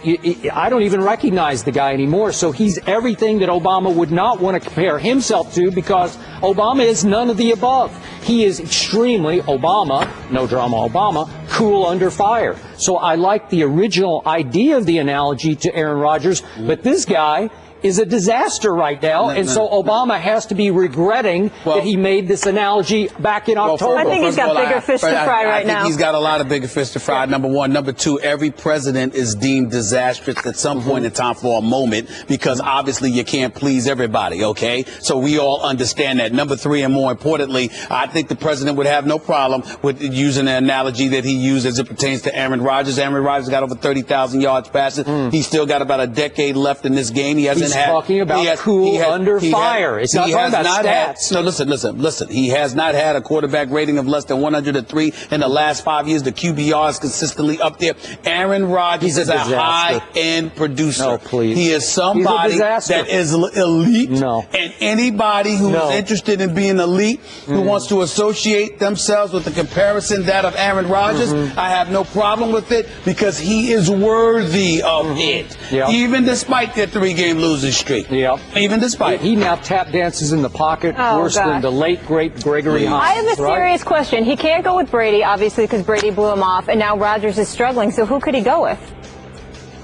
I don't even recognize the guy anymore. So he's everything that Obama would not want to compare himself to, because Obama is none of the above. He is extremely Obama, no drama Obama, cool under fire. So I like the original idea of the analogy to Aaron Rodgers, but this guy is a disaster right now, and so Obama has to be regretting that he made this analogy back in October. I think he's got bigger fish to fry right now. I think he's got a lot of bigger fish to fry, number one. Number two, every president is deemed disastrous at some point in time for a moment, because obviously you can't please everybody, okay? So we all understand that. Number three, and more importantly, I think the president would have no problem with using the analogy that he used as it pertains to Aaron Rodgers. Aaron Rodgers got over 30,000 yards passing. He's still got about a decade left in this game. He hasn't He's talking about cool under fire. It's not talking about stats. No, listen. He has not had a quarterback rating of less than 103 in the last 5 years. The QBR is consistently up there. Aaron Rodgers is a high-end producer. No, please. He is somebody that is elite. No. And anybody who is interested in being elite, who wants to associate themselves with the comparison that of Aaron Rodgers, I have no problem with it, because he is worthy of it. Yep. Even despite their 3-game losing streak. Yep. Even despite. He now tap dances in the pocket worse than the late, great Gregory Hines. I have a serious question. He can't go with Brady, obviously, because Brady blew him off, and now Rodgers is struggling. So who could he go with?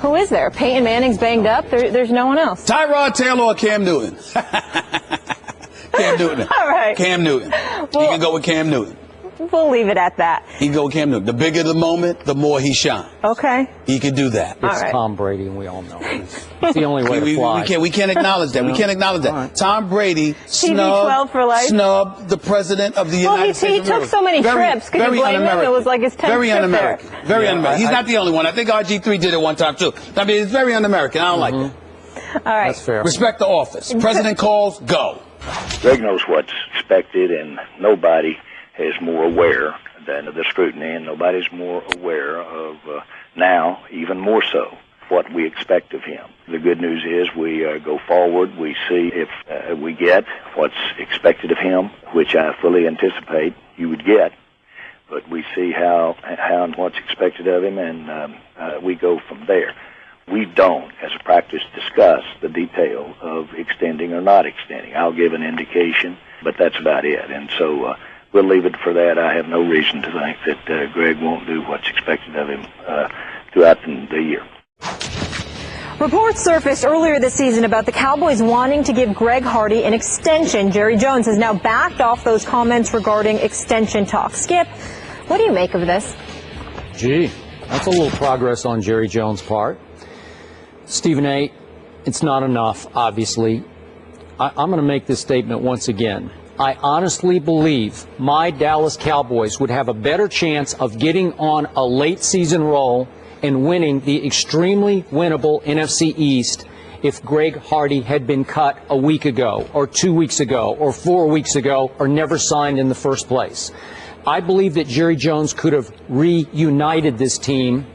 Who is there? Peyton Manning's banged up. There's no one else. Tyrod Taylor or Cam Newton? Cam Newton. All right. Cam Newton. Well, he can go with Cam Newton. We'll leave it at that. He can go with Cam Newton. The bigger the moment, the more he shines. Okay. He can do that. It's Tom Brady, and we all know it. It's the only way to fly. We can't acknowledge that. We can't acknowledge that. Right. Tom Brady TV12 for life. snubbed the president of the United States. He took so many trips. Could you blame him? It was like his 10th very trip un-American. there. Very un-American. He's not the only one. I think RG3 did it one time, too. I mean, it's very un-American. I don't like that. All right. That's fair. Respect the office. President calls, go. Greg knows what's expected, and nobody is more aware than of the scrutiny, and nobody's more aware of now, even more so, what we expect of him. The good news is we go forward. We see if we get what's expected of him, which I fully anticipate you would get, but we see how and what's expected of him, and we go from there. We don't, as a practice, discuss the detail of extending or not extending. I'll give an indication, but that's about it. And so we'll leave it for that. I have no reason to think that Greg won't do what's expected of him throughout the year. Reports surfaced earlier this season about the Cowboys wanting to give Greg Hardy an extension. Jerry Jones has now backed off those comments regarding extension talks. Skip, what do you make of this? Gee, that's a little progress on Jerry Jones' part. Stephen A., it's not enough, obviously. I'm going to make this statement once again. I honestly believe my Dallas Cowboys would have a better chance of getting on a late season roll and winning the extremely winnable NFC East if Greg Hardy had been cut a week ago or 2 weeks ago or 4 weeks ago or never signed in the first place. I believe that Jerry Jones could have reunited this team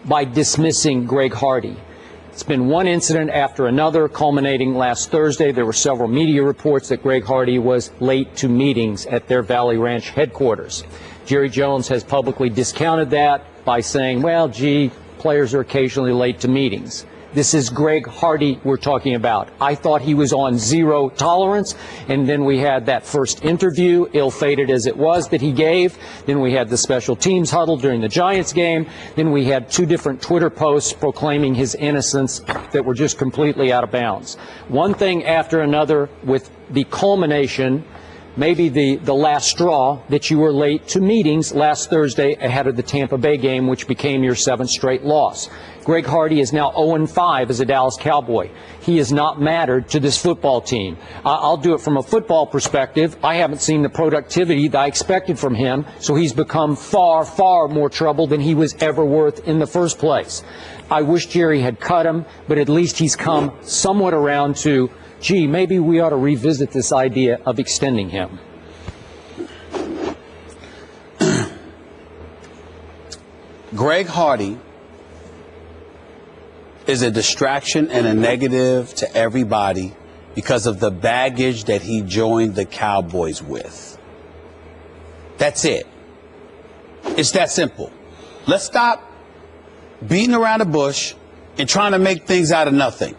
by dismissing Greg Hardy. It's been one incident after another, culminating last Thursday. There were several media reports that Greg Hardy was late to meetings at their Valley Ranch headquarters. Jerry Jones has publicly discounted that by saying, well, gee, players are occasionally late to meetings. This is Greg Hardy we're talking about. I thought he was on zero tolerance, and then we had that first interview, ill-fated as it was, that he gave. Then we had the special teams huddle during the Giants game. Then we had 2 different Twitter posts proclaiming his innocence that were just completely out of bounds. One thing after another, with the culmination maybe the last straw that you were late to meetings last Thursday ahead of the Tampa Bay game, which became your 7th straight loss. Greg Hardy is now 0-5 as a Dallas Cowboy. He has not mattered to this football team. I'll do it from a football perspective. I haven't seen the productivity that I expected from him, so he's become far, far more trouble than he was ever worth in the first place. I wish Jerry had cut him, but at least he's come somewhat around to, gee, maybe we ought to revisit this idea of extending him. Greg Hardy is a distraction and a negative to everybody because of the baggage that he joined the Cowboys with. That's it. It's that simple. Let's stop beating around the bush and trying to make things out of nothing.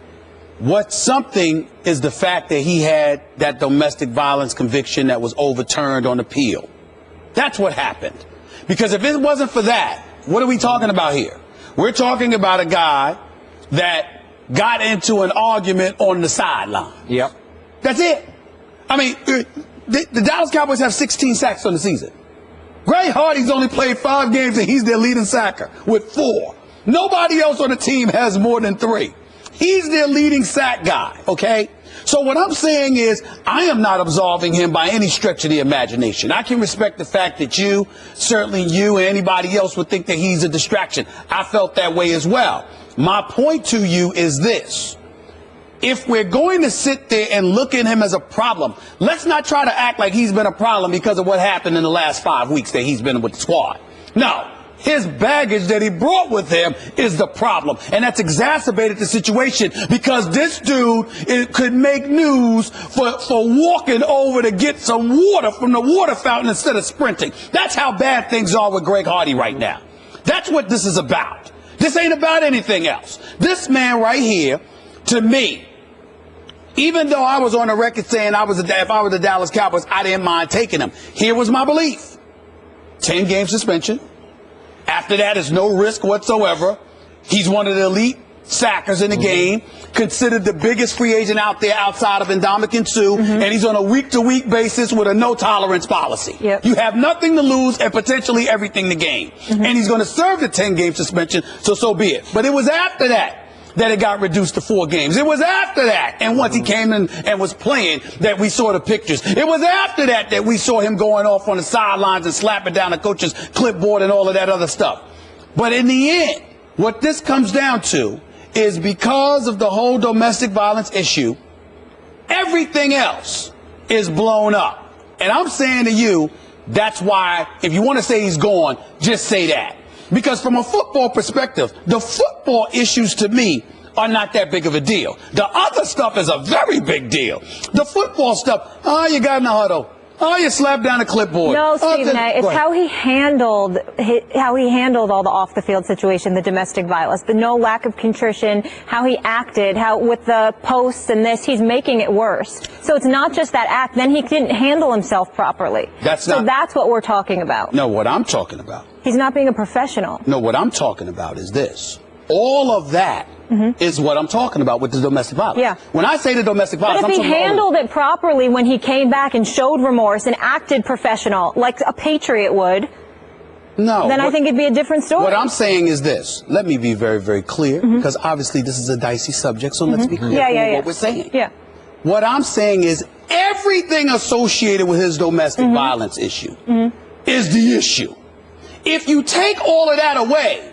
What's something is the fact that he had that domestic violence conviction that was overturned on appeal. That's what happened. Because if it wasn't for that, what are we talking about here? We're talking about a guy that got into an argument on the sideline. Yep. That's it. I mean, the Dallas Cowboys have 16 sacks on the season. Greg Hardy's only played 5 games and he's their leading sacker with 4. Nobody else on the team has more than 3. He's their leading sack guy, okay? So what I'm saying is I am not absolving him by any stretch of the imagination. I can respect the fact that certainly you and anybody else would think that he's a distraction. I felt that way as well. My point to you is this. If we're going to sit there and look at him as a problem, let's not try to act like he's been a problem because of what happened in the last 5 weeks that he's been with the squad. No. His baggage that he brought with him is the problem. And that's exacerbated the situation because this dude could make news for walking over to get some water from the water fountain instead of sprinting. That's how bad things are with Greg Hardy right now. That's what this is about. This ain't about anything else. This man right here, to me, even though I was on the record saying if I was the Dallas Cowboys, I didn't mind taking him. Here was my belief. 10-game suspension. After that, is no risk whatsoever. He's one of the elite sackers in the game, considered the biggest free agent out there outside of Ndamukong Suh, and he's on a week-to-week basis with a no-tolerance policy. Yep. You have nothing to lose and potentially everything to gain. And he's going to serve the 10-game suspension, so be it. But it was after that it got reduced to 4 games. It was after that, and once he came in and was playing, that we saw the pictures. It was after that we saw him going off on the sidelines and slapping down the coach's clipboard and all of that other stuff. But in the end, what this comes down to is because of the whole domestic violence issue, everything else is blown up. And I'm saying to you, that's why, if you want to say he's gone, just say that. Because from a football perspective, the football issues to me are not that big of a deal. The other stuff is a very big deal. The football stuff, you got in the huddle. You slapped down a clipboard. No, Stephen A. It's how he handled all the off-the-field situation, the domestic violence, the no lack of contrition, how he acted, how with the posts and this, he's making it worse. So it's not just that act. Then he didn't handle himself properly. That's what we're talking about. No, what I'm talking about. He's not being a professional. No, what I'm talking about is this. All of that is what I'm talking about with the domestic violence. Yeah. When I say the domestic violence, but if he handled it properly when he came back and showed remorse and acted professional, like a Patriot would, then I think it'd be a different story. What I'm saying is this. Let me be very, very clear, because obviously this is a dicey subject, so let's be clear what we're saying. Yeah. What I'm saying is everything associated with his domestic violence issue is the issue. If you take all of that away,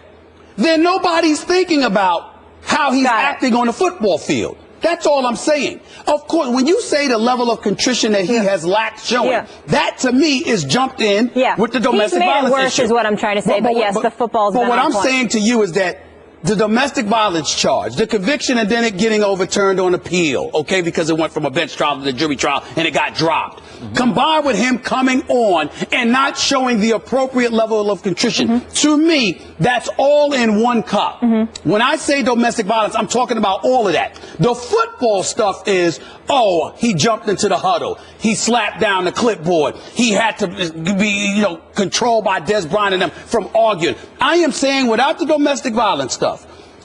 then nobody's thinking about how he's acting on the football field. That's all I'm saying. Of course, when you say the level of contrition that he has lacked showing, that to me is jumped in with the domestic violence issue. Worse is what I'm trying to say, but yes, the football's But what I'm saying to you is that the domestic violence charge, the conviction and then it getting overturned on appeal, okay, because it went from a bench trial to the jury trial and it got dropped. Combined with him coming on and not showing the appropriate level of contrition, to me, that's all in one cup. When I say domestic violence, I'm talking about all of that. The football stuff is, he jumped into the huddle. He slapped down the clipboard. He had to be, controlled by Des Bryant and them from arguing. I am saying without the domestic violence stuff,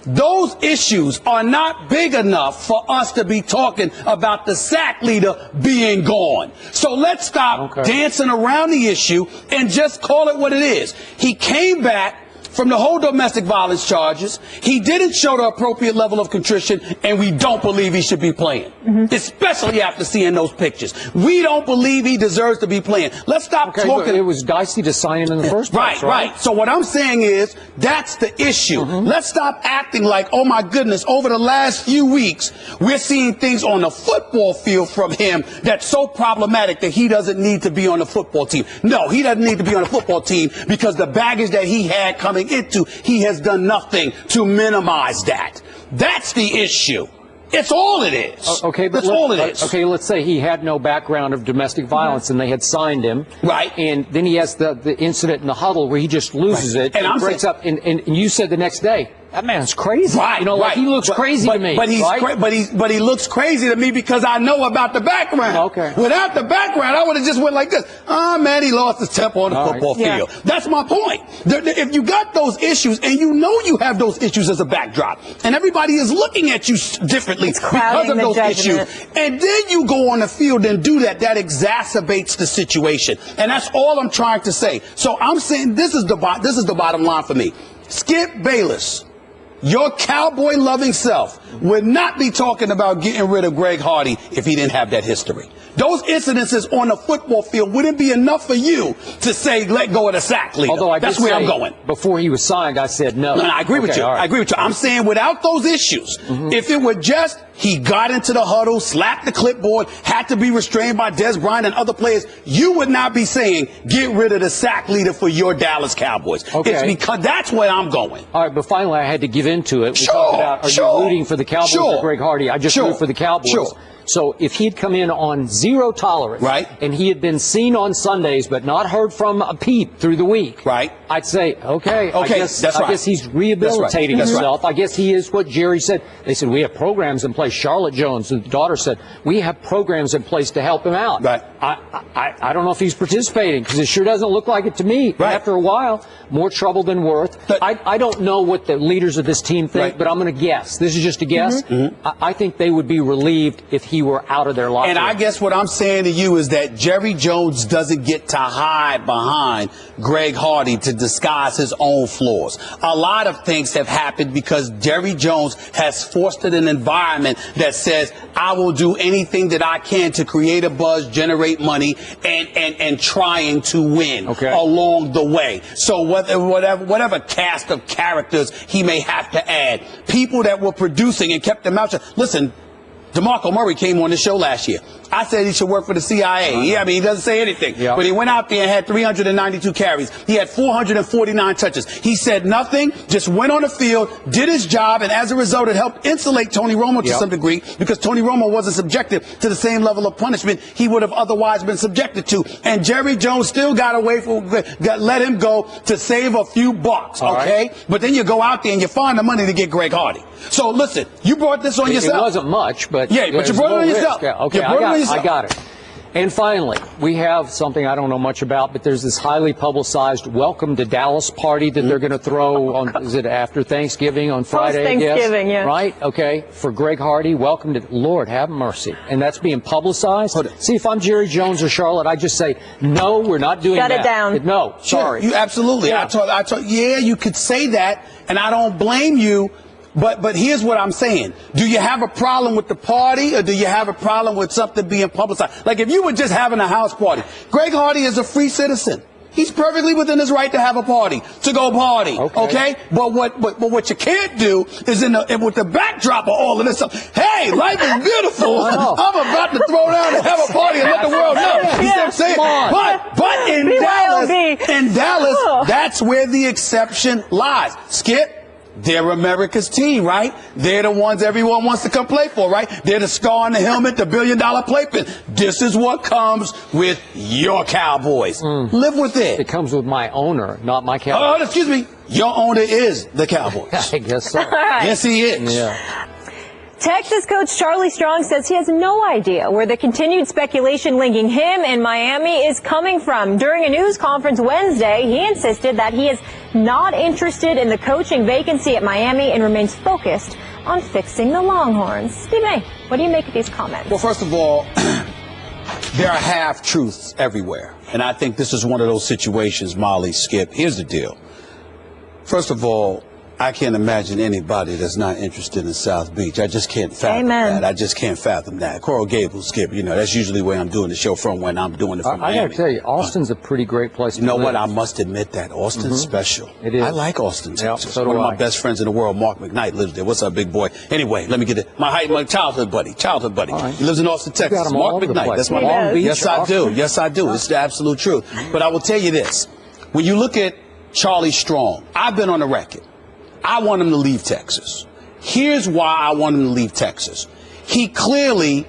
those issues are not big enough for us to be talking about the sack leader being gone. So let's stop dancing around the issue and just call it what it is. He came back from the whole domestic violence charges. He didn't show the appropriate level of contrition, and we don't believe he should be playing, especially after seeing those pictures. We don't believe he deserves to be playing. Let's stop talking. It was dicey to sign him in the first place, right. So what I'm saying is that's the issue. Let's stop acting like, oh, my goodness, over the last few weeks, we're seeing things on the football field from him that's so problematic that he doesn't need to be on the football team. No, he doesn't need to be on the football team because the baggage that he had coming into, he has done nothing to minimize that. That's the issue. It's all it is. Okay, but that's all it is. Okay, let's say he had no background of domestic violence and they had signed him. Right. And then he has the incident in the huddle where he just loses it and breaks up. And you said the next day, that man's crazy. Right. You know, like he looks crazy to me. But he looks crazy to me because I know about the background. Okay. Without the background, I would have just went like this. Oh, man, he lost his temper on the football field. That's my point. If you got those issues and you know you have those issues as a backdrop and everybody is looking at you differently because of those issues, and then you go on the field and do that, that exacerbates the situation. And that's all I'm trying to say. So I'm saying this is the bottom line for me. Skip Bayless, your Cowboy-loving self, would not be talking about getting rid of Greg Hardy if he didn't have that history. Those incidences on the football field wouldn't be enough for you to say, let go of the sack leader. Although that's where I'm going. Before he was signed, I said no. No, I agree with you. Right. I agree with you. I'm saying without those issues, if it were just he got into the huddle, slapped the clipboard, had to be restrained by Des Bryant and other players, you would not be saying get rid of the sack leader for your Dallas Cowboys. Okay. It's because that's where I'm going. All right, but finally I had to give into it. We talked about, are you rooting for the Cowboys or Greg Hardy? I just root for the Cowboys. So if he had come in on zero tolerance, and he had been seen on Sundays but not heard from a peep through the week, I'd say, okay, I guess he's rehabilitating himself. I guess he is what Jerry said. They said, we have programs in place. Charlotte Jones, the daughter, said, we have programs in place to help him out. I don't know if he's participating because it sure doesn't look like it to me. After a while, more trouble than worth. I don't know what the leaders of this team think, but I'm going to guess. This is just a guess. I think they would be relieved if he were out of their locker room. And I guess what I'm saying to you is that Jerry Jones doesn't get to hide behind Greg Hardy to disguise his own flaws. A lot of things have happened because Jerry Jones has fostered an environment that says, I will do anything that I can to create a buzz, generate money, and trying to win along the way. So whatever cast of characters he may have to add, people that were producing and kept them out. Listen, DeMarco Murray came on the show last year. I said he should work for the CIA. Yeah, I mean, he doesn't say anything. But he went out there and had 392 carries. He had 449 touches. He said nothing, just went on the field, did his job, and as a result, it helped insulate Tony Romo to some degree because Tony Romo wasn't subjected to the same level of punishment he would have otherwise been subjected to. And Jerry Jones still got away from, let him go to save a few bucks, But then you go out there and you find the money to get Greg Hardy. So listen, you brought this on yourself. It wasn't much, but but you brought it on yourself. Okay, I got it. And finally, we have something I don't know much about, but there's this highly publicized Welcome to Dallas party that they're going to throw on, is it after Thanksgiving on Friday? Post-Thanksgiving, yeah. Right? Okay. For Greg Hardy, welcome to, Lord have mercy. And that's being publicized. See, if I'm Jerry Jones or Charlotte, I just say, no, we're not doing that. Shut it down. No, sorry. You absolutely. Yeah, you could say that, and I don't blame you. But here's what I'm saying. Do you have a problem with the party or do you have a problem with something being publicized? Like if you were just having a house party, Greg Hardy is a free citizen. He's perfectly within his right to have a party, to go party, okay? But what you can't do is with the backdrop of all of this stuff. Hey, life is beautiful. I'm about to throw down and have a party and let the world know. You see what I'm saying? But in Dallas, that's where the exception lies. Skip. They're America's team, right? They're the ones everyone wants to come play for, right? They're the star on the helmet, the $1 billion playpen. This is what comes with your Cowboys. Live with it. It comes with my owner, not my Cowboys. Oh, excuse me. Your owner is the Cowboys. I guess so. Yes, he is. Yeah. Texas coach Charlie Strong says he has no idea where the continued speculation linking him and Miami is coming from. During a news conference Wednesday, he insisted that he is not interested in the coaching vacancy at Miami and remains focused on fixing the Longhorns. Stephen A., what do you make of these comments? Well, first of all, there are half-truths everywhere. And I think this is one of those situations, Molly, Skip. Here's the deal. First of all, I can't imagine anybody that's not interested in South Beach. I just can't fathom that. I just can't fathom that. Coral Gables, Skip, that's usually where I'm doing the show from when I'm doing it from Miami. I got to tell you, Austin's a pretty great place to live. You know what? I must admit that. Austin's special. It is. I like Austin, Texas. So one of my best friends in the world, Mark McKnight, lives there. What's up, big boy? Anyway, let me get it. My childhood buddy. Right. He lives in Austin, Texas. Mark McKnight. That's my Long Beach, Yes, I do. Yes, I do. It's the absolute truth. But I will tell you this. When you look at Charlie Strong, I've been on the record. I want him to leave Texas. Here's why I want him to leave Texas. He clearly,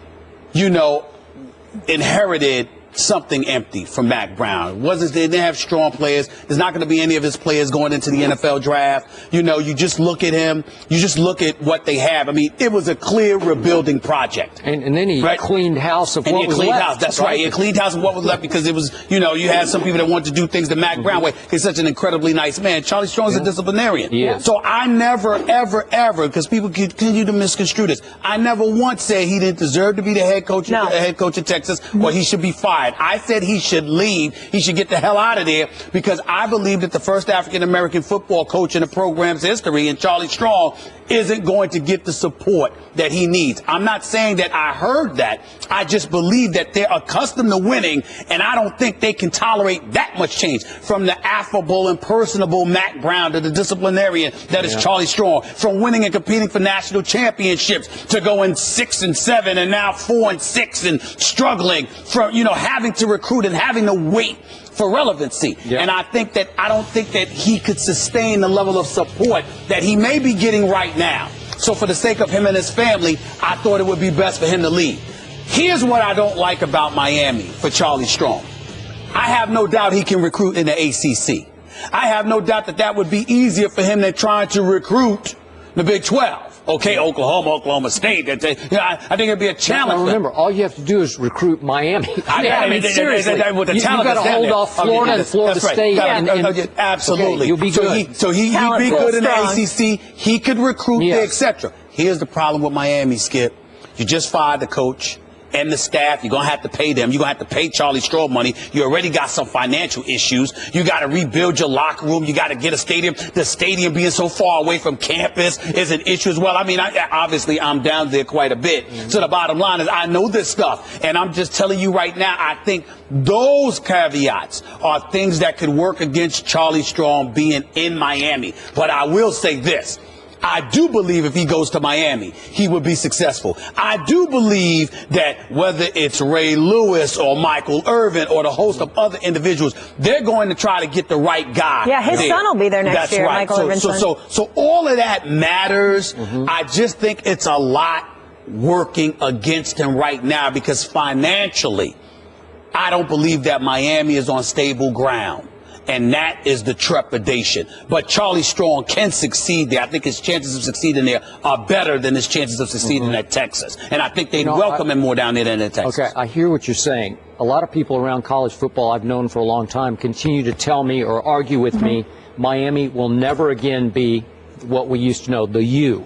inherited something empty from Mac Brown. They didn't have strong players. There's not going to be any of his players going into the NFL draft. You just look at him. You just look at what they have. I mean, it was a clear rebuilding project. And then he cleaned house of what was left. That's right. He cleaned house of what was left because it was, you had some people that wanted to do things the Mac Brown way. He's such an incredibly nice man. Charlie Strong's a disciplinarian. Yeah. So I never, ever, because people continue to misconstrue this, I never once said he didn't deserve to be the head coach of Texas or he should be fired. I said he should leave. He should get the hell out of there because I believe that the first African-American football coach in the program's history, and Charlie Strong, isn't going to get the support that he needs. I'm not saying that I heard that. I just believe that they're accustomed to winning, and I don't think they can tolerate that much change from the affable and personable Mac Brown to the disciplinarian that is Charlie Strong, from winning and competing for national championships to going 6-7 and now 4-6 and struggling from, having to recruit and having to wait for relevancy. And I don't think that he could sustain the level of support that he may be getting right now. So for the sake of him and his family, I thought it would be best for him to leave. Here's what I don't like about Miami for Charlie Strong. I have no doubt he can recruit in the ACC. I have no doubt that would be easier for him than trying to recruit the Big 12. Okay, Oklahoma State. I think it'd be a challenge. Now remember, all you have to do is recruit Miami. I mean, seriously, with the you've got to hold off Florida and Florida State. Absolutely. Okay, you'll be good. So he'd be good in the ACC. He could recruit there, etc. Here's the problem with Miami, Skip. You just fired the coach and the staff. You're going to have to pay them. You're going to have to pay Charlie Strong money. You already got some financial issues. You got to rebuild your locker room. You got to get a stadium. The stadium being so far away from campus is an issue as well. I mean, obviously, I'm down there quite a bit. So the bottom line is I know this stuff. And I'm just telling you right now, I think those caveats are things that could work against Charlie Strong being in Miami. But I will say this. I do believe if he goes to Miami, he would be successful. I do believe that whether it's Ray Lewis or Michael Irvin or the host of other individuals, they're going to try to get the right guy. Yeah, his son will be there next year, right. Michael Irvin's son. So all of that matters. I just think it's a lot working against him right now because financially, I don't believe that Miami is on stable ground. And that is the trepidation. But Charlie Strong can succeed there. I think his chances of succeeding there are better than his chances of succeeding at Texas. And I think they'd welcome him more down there than at Texas. Okay, I hear what you're saying. A lot of people around college football I've known for a long time continue to tell me or argue with me Miami will never again be what we used to know, the U.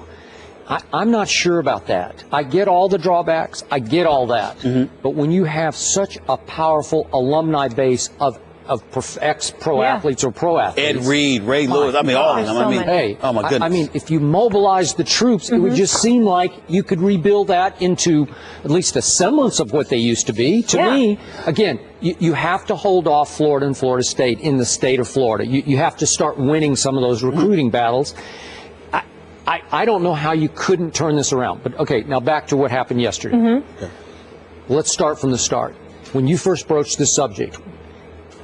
I'm not sure about that. I get all the drawbacks. I get all that. But when you have such a powerful alumni base of ex-pro athletes or pro athletes. Ed Reed, Ray Lewis, I mean, all of them. Hey, oh my goodness. I mean, if you mobilize the troops, it would just seem like you could rebuild that into at least a semblance of what they used to be. To me, again, you have to hold off Florida and Florida State in the state of Florida. You have to start winning some of those recruiting battles. I don't know how you couldn't turn this around. But, okay, now back to what happened yesterday. Okay. Let's start from the start. When you first broached this subject,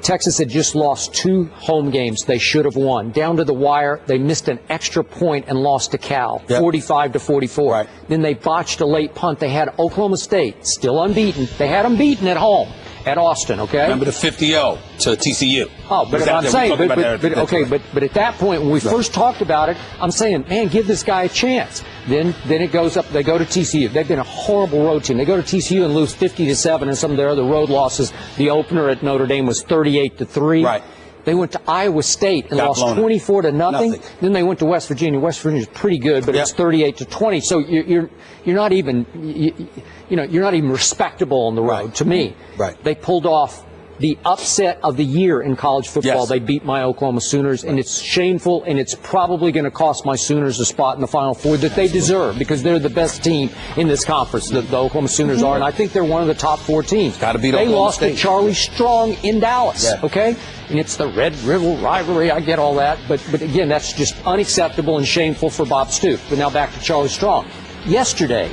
Texas had just lost 2 home games they should have won. Down to the wire, they missed an extra point and lost to Cal, 45-44. Right. Then they botched a late punt. They had Oklahoma State, still unbeaten. They had them beaten at home. at Austin, okay? Remember the 50-0 to TCU. Oh, but I'm saying, but at that point, when we first talked about it, I'm saying, man, give this guy a chance. Then it goes up, they go to TCU. They've been a horrible road team. They go to TCU and lose 50-7, and some of their other road losses. The opener at Notre Dame was 38-3. Right. They went to Iowa State and lost 24-0. Then they went to West Virginia. West Virginia's pretty good, but it's 38-20. So you're not even you're not even respectable on the road to me. Right. They pulled off the upset of the year in college football. Yes. They beat my Oklahoma Sooners, and it's shameful, and it's probably going to cost my Sooners a spot in the Final Four that they deserve because they're the best team in this conference. The Oklahoma Sooners are, and I think they're one of the top 4 teams. Got to beat Oklahoma State. They lost to Charlie Strong in Dallas, okay? And it's the Red River rivalry. I get all that. But again, that's just unacceptable and shameful for Bob Stoops. But now back to Charlie Strong. Yesterday,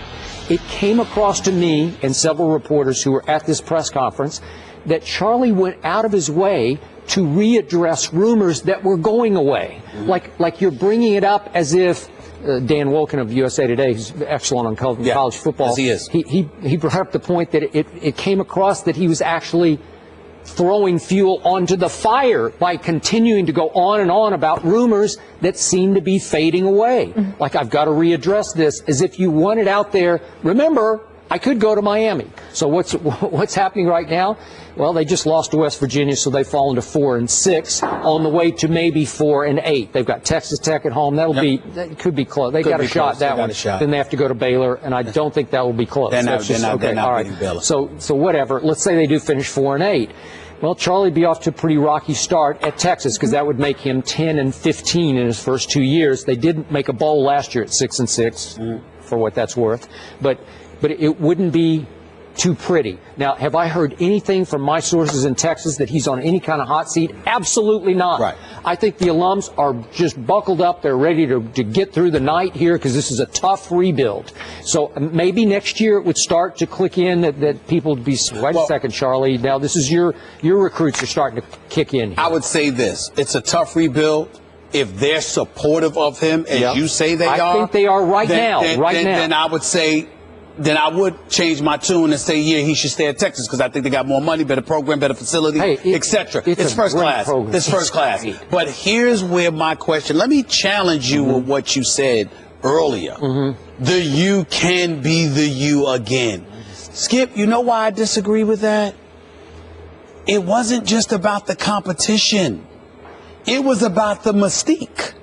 it came across to me and several reporters who were at this press conference that Charlie went out of his way to readdress rumors that were going away. Like you're bringing it up as if Dan Wilkin of USA Today, who's excellent on college football. Yes, he is. He brought up the point that it came across that he was actually throwing fuel onto the fire by continuing to go on and on about rumors that seem to be fading away. Like, I've got to readdress this, as if you want it out there. Remember, I could go to Miami. So what's happening right now? Well, they just lost to West Virginia, so they've fallen to 4-6 on the way to maybe 4-8. They've got Texas Tech at home. That could be close. They got a shot that one. Then they have to go to Baylor, and I don't think that will be close. They're not beating Baylor. So whatever. Let's say they do finish 4-8. Well, Charlie would be off to a pretty rocky start at Texas because that would make him 10-15 in his first 2 years. They didn't make a bowl last year at 6-6, for what that's worth. But it wouldn't be too pretty. Now, have I heard anything from my sources in Texas that he's on any kind of hot seat? Absolutely not. Right. I think the alums are just buckled up. They're ready to get through the night here because this is a tough rebuild. So maybe next year it would start to click in that people would be, wait a second, Charlie. Now this is your recruits are starting to kick in here. I would say this. It's a tough rebuild. If they're supportive of him, as you say they are. I think they are right now. Then I would say, then I would change my tune and say, yeah, he should stay at Texas because I think they got more money, better program, better facility, etc. It's first class. It's first class. But here's where my question, let me challenge you with what you said earlier. The U can be the U again. Skip, you know why I disagree with that? It wasn't just about the competition. It was about the mystique.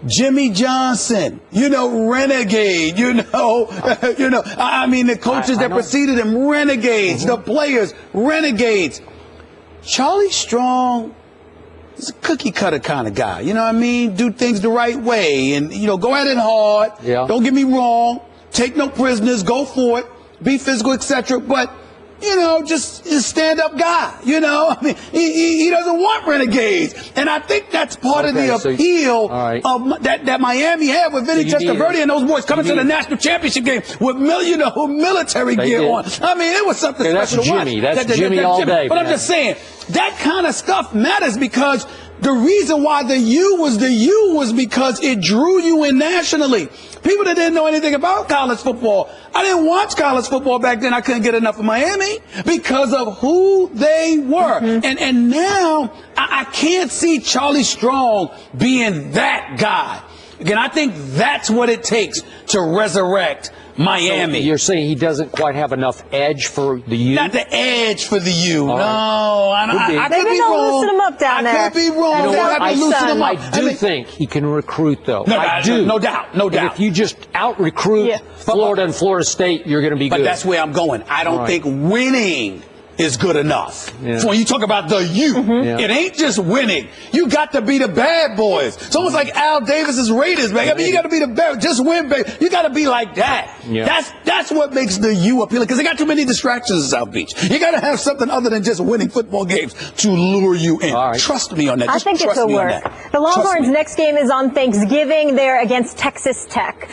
Jimmy Johnson, renegade, I mean, the coaches that preceded him, renegades, the players, renegades. Charlie Strong is a cookie cutter kind of guy, you know what I mean? Do things the right way and, go at it hard. Yeah. Don't get me wrong. Take no prisoners. Go for it. Be physical, etc. But, just stand up guy, I mean, he doesn't want renegades. And I think that's part of the appeal of that Miami had with Vinny Testaverde and those boys coming to the national championship game with military gear on. I mean, it was something special to watch. That's Jimmy all day. But I'm just saying, that kind of stuff matters because the reason why the U was because it drew you in nationally. People that didn't know anything about college football. I didn't watch college football back then. I couldn't get enough of Miami because of who they were. And now I can't see Charlie Strong being that guy. Again, I think that's what it takes to resurrect Miami. So you're saying he doesn't quite have enough edge for the U? Not the edge for the U. No, I could be wrong. Loosen him up down there. I could be wrong. I do think he can recruit, though. I do. No doubt. And if you just out-recruit Florida and Florida State, you're going to be good. But that's where I'm going. I don't think winning is good enough. So when you talk about the U, it ain't just winning. You got to be the bad boys. It's almost like Al Davis's Raiders, man. I mean, you got to be the bad, just win, baby. You got to be like that. That's what makes the U appealing because they got too many distractions in South Beach. You got to have something other than just winning football games to lure you in. Trust me on that. I think it'll work. The Longhorns' next game is on Thanksgiving. They're against Texas Tech.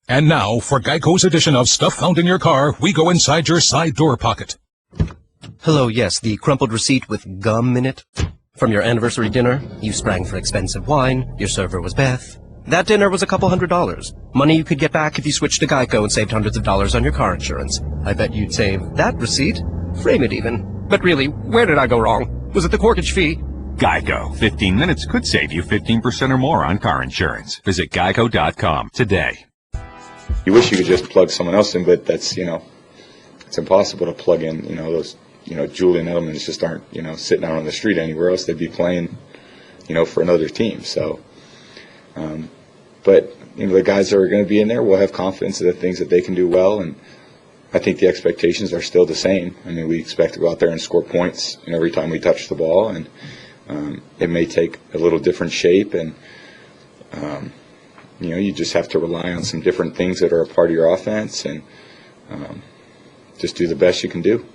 And now, for Geico's edition of Stuff Found in Your Car, we go inside your side door pocket. Hello, yes, the crumpled receipt with gum in it. From your anniversary dinner, you sprang for expensive wine, your server was Beth. That dinner was a couple $100. Money you could get back if you switched to Geico and saved hundreds of dollars on your car insurance. I bet you'd save that receipt frame it even. But really, where did I go wrong? Was it the corkage fee? Geico. 15 minutes could save you 15% or more on car insurance. Visit geico.com today. You wish you could just plug someone else in, but that's, it's impossible to plug in, those, Julian Edelmans just aren't, sitting out on the street anywhere else. They'd be playing, for another team. So, but, the guys that are going to be in there will have confidence in the things that they can do well. And I think the expectations are still the same. I mean, we expect to go out there and score points, every time we touch the ball. And it may take a little different shape. And, you just have to rely on some different things that are a part of your offense and just do the best you can do.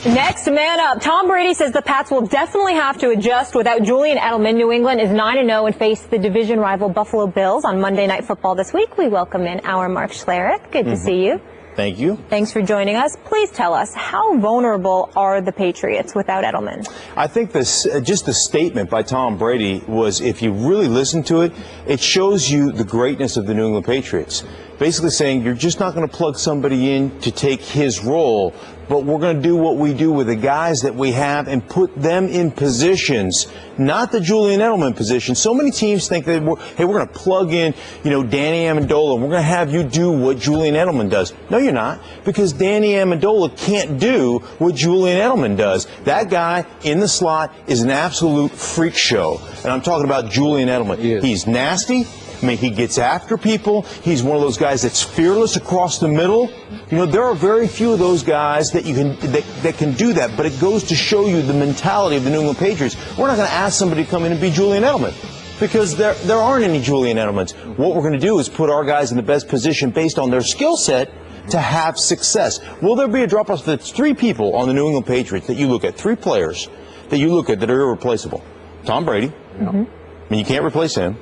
Next man up, Tom Brady says the Pats will definitely have to adjust without Julian Edelman. New England is 9-0 and face the division rival Buffalo Bills on Monday Night Football this week. We welcome in our Mark Schlereth. Good to see you. Thank you. Thanks for joining us. Please tell us, how vulnerable are the Patriots without Edelman? I think this, just the statement by Tom Brady was, if you really listen to it, it shows you the greatness of the New England Patriots. Basically saying you're just not going to plug somebody in to take his role, but we're going to do what we do with the guys that we have and put them in positions, not the Julian Edelman position. So many teams think that, hey, we're going to plug in, Danny Amendola, and we're going to have you do what Julian Edelman does. No, you're not, because Danny Amendola can't do what Julian Edelman does. That guy in the slot is an absolute freak show, and I'm talking about Julian Edelman. He's nasty. I mean, he gets after people. He's one of those guys that's fearless across the middle. There are very few of those guys that that can do that, but it goes to show you the mentality of the New England Patriots. We're not going to ask somebody to come in and be Julian Edelman, because there aren't any Julian Edelmans. What we're going to do is put our guys in the best position based on their skill set to have success. Will there be a drop-off? There's 3 people on the New England Patriots that you look at, 3 players that you look at that are irreplaceable. Tom Brady. I mean, you can't replace him.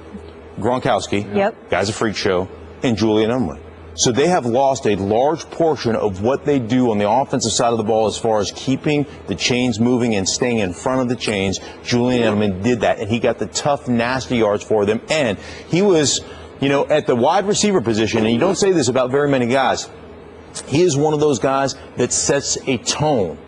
Gronkowski, guy's a freak show, and Julian Edelman. So they have lost a large portion of what they do on the offensive side of the ball as far as keeping the chains moving and staying in front of the chains. Julian Edelman did that, and he got the tough, nasty yards for them. And he was, at the wide receiver position, and you don't say this about very many guys, he is one of those guys that sets a tone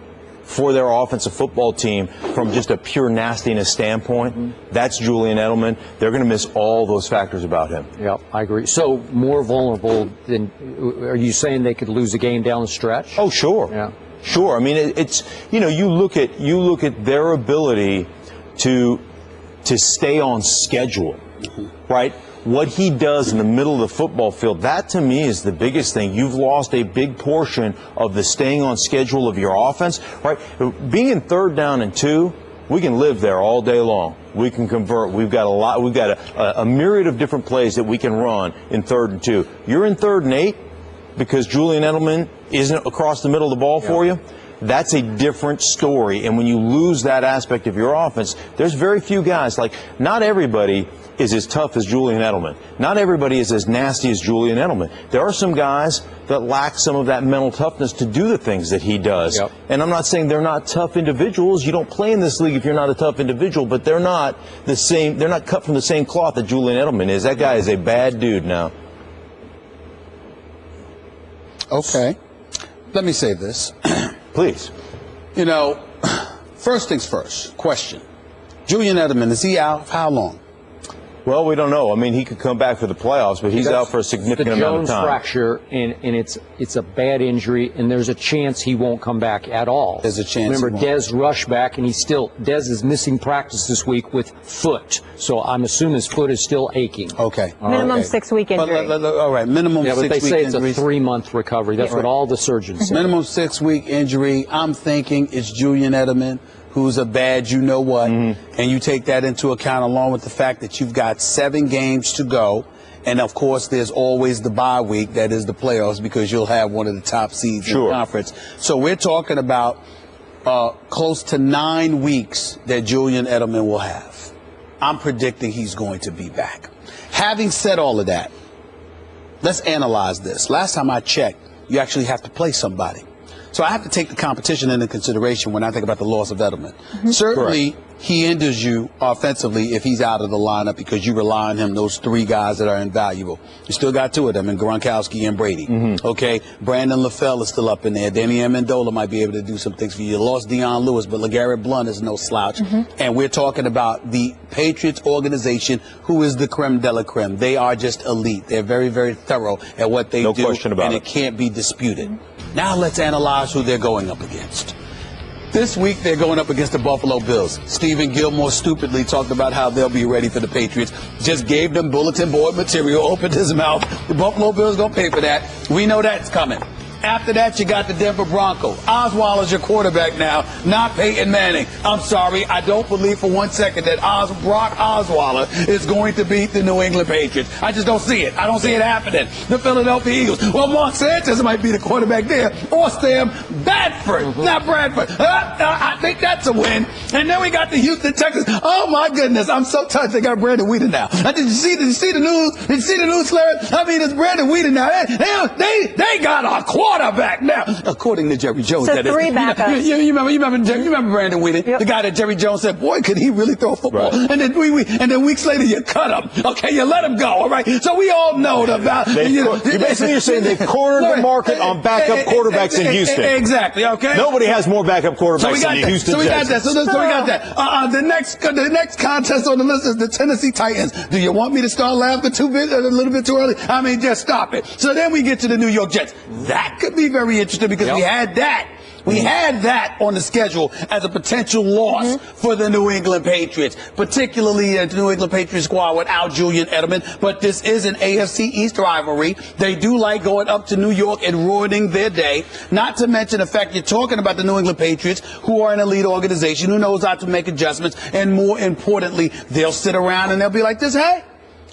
for their offensive football team from just a pure nastiness standpoint. That's Julian Edelman. They're going to miss all those factors about him. Yeah, I agree. So more vulnerable than, are you saying they could lose a game down the stretch? Oh, sure. Yeah. Sure. I mean, it's, you look at their ability to stay on schedule, right? What he does in the middle of the football field, that to me is the biggest thing. You've lost a big portion of the staying on schedule of your offense, right? Being in 3rd down and 2, we can live there all day long. We can convert. We've got a myriad of different plays that we can run in 3rd and 2. You're in 3rd and 8 because Julian Edelman isn't across the middle of the ball for you. That's a different story. And when you lose that aspect of your offense, there's very few guys. Like, not everybody is as tough as Julian Edelman. Not everybody is as nasty as Julian Edelman. There are some guys that lack some of that mental toughness to do the things that he does. And I'm not saying they're not tough individuals. You don't play in this league if you're not a tough individual, but they're not the same. They're not cut from the same cloth that Julian Edelman is. That guy is a bad dude now. Okay. Let me say this. Please. First things first, question. Julian Edelman, is he out? How long? Well, we don't know. I mean, he could come back for the playoffs, but he's out for a significant amount of time. The Jones fracture, and it's a bad injury, and there's a chance he won't come back at all. There's a chance. Remember, Dez rushed back, and Dez is missing practice this week with foot. So I'm assuming his foot is still aching. Okay. Minimum 6-week injury. All right, minimum 6-week injury. Yeah, but they say it's a 3-month recovery. That's what all the surgeons say. Minimum 6-week injury. I'm thinking it's Julian Edelman, who's a bad you-know-what, and you take that into account along with the fact that you've got 7 games to go, and, of course, there's always the bye week, that is the playoffs, because you'll have one of the top seeds in the conference. So we're talking about close to 9 weeks that Julian Edelman will have. I'm predicting he's going to be back. Having said all of that, let's analyze this. Last time I checked, you actually have to play somebody. So I have to take the competition into consideration when I think about the loss of Edelman. Certainly, he hinders you offensively if he's out of the lineup because you rely on him, those three guys that are invaluable. You still got two of them in Gronkowski and Brady. Okay, Brandon LaFell is still up in there. Damian Amendola might be able to do some things for you. You lost Deion Lewis, but LeGarrette Blount is no slouch. And we're talking about the Patriots organization, who is the creme de la creme. They are just elite. They're very, very thorough at what they do. No question about and it. it can't be disputed. Now let's analyze who they're going up against. This week, they're going up against the Buffalo Bills. Stephen Gilmore stupidly talked about how they'll be ready for the Patriots. Just gave them bulletin board material, opened his mouth. The Buffalo Bills going to pay for that. We know that's coming. After that, you got the Denver Broncos. Osweiler's your quarterback now, not Peyton Manning. I'm sorry, I don't believe for 1 second that Brock Osweiler is going to beat the New England Patriots. I just don't see it. I don't see it happening. The Philadelphia Eagles. Well, Mark Sanchez might be the quarterback there, or Sam Bradford, not Bradford. I think that's a win. And then we got the Houston Texans. Oh my goodness, I'm so touched. They got Brandon Weeden now. Did you see the news? Did you see the news, Larry? I mean, it's Brandon Weeden now. They got a quarterback now, according to Jerry Jones. So that three is. backups. You remember Brandon Weeden, the guy that Jerry Jones said, boy, could he really throw a football? Right. And then weeks later, you cut him. Okay, you let him go. All right. So we all know about. You're saying they've cornered the market on backup quarterbacks in Houston. Exactly. Okay. Nobody has more backup quarterbacks than the Houston Texans. So we got that. The next contest on the list is the Tennessee Titans. Do you want me to start laughing a little bit too early? I mean, just stop it. So then we get to the New York Jets. That could be very interesting because we had that. We had that on the schedule as a potential loss for the New England Patriots, particularly the New England Patriots squad without Julian Edelman. But this is an AFC East rivalry. They do like going up to New York and ruining their day. Not to mention the fact you're talking about the New England Patriots, who are an elite organization, who knows how to make adjustments. And more importantly, they'll sit around and they'll be like this, hey,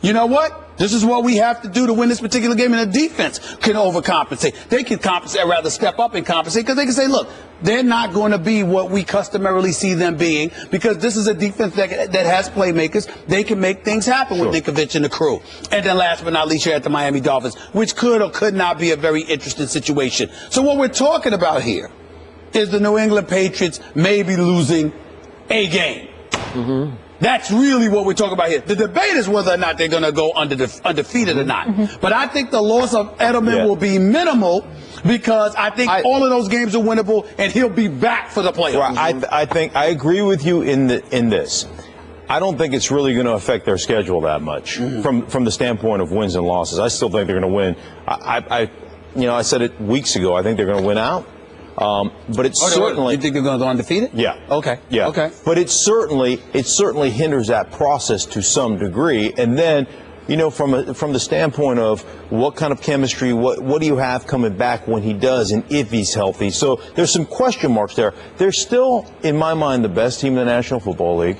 you know what? This is what we have to do to win this particular game, and the defense can overcompensate. They can compensate, rather step up and compensate, because they can say, look, they're not going to be what we customarily see them being, because this is a defense that has playmakers. They can make things happen with Ninkovich and the crew. And then last but not least, you're at the Miami Dolphins, which could or could not be a very interesting situation. So what we're talking about here is the New England Patriots maybe losing a game. That's really what we're talking about here. The debate is whether or not they're going to go undefeated or not. But I think the loss of Edelman will be minimal because I think all of those games are winnable, and he'll be back for the playoffs. Right. I think I agree with you in this. I don't think it's really going to affect their schedule that much from the standpoint of wins and losses. I still think they're going to win. I said it weeks ago. I think they're going to win out. But it's certainly. You think they're going to go undefeated? Yeah. Okay. Yeah. Okay. But it certainly hinders that process to some degree. And then, from the standpoint of what kind of chemistry, what do you have coming back when he does, and if he's healthy? So there's some question marks there. They're still, in my mind, the best team in the National Football League.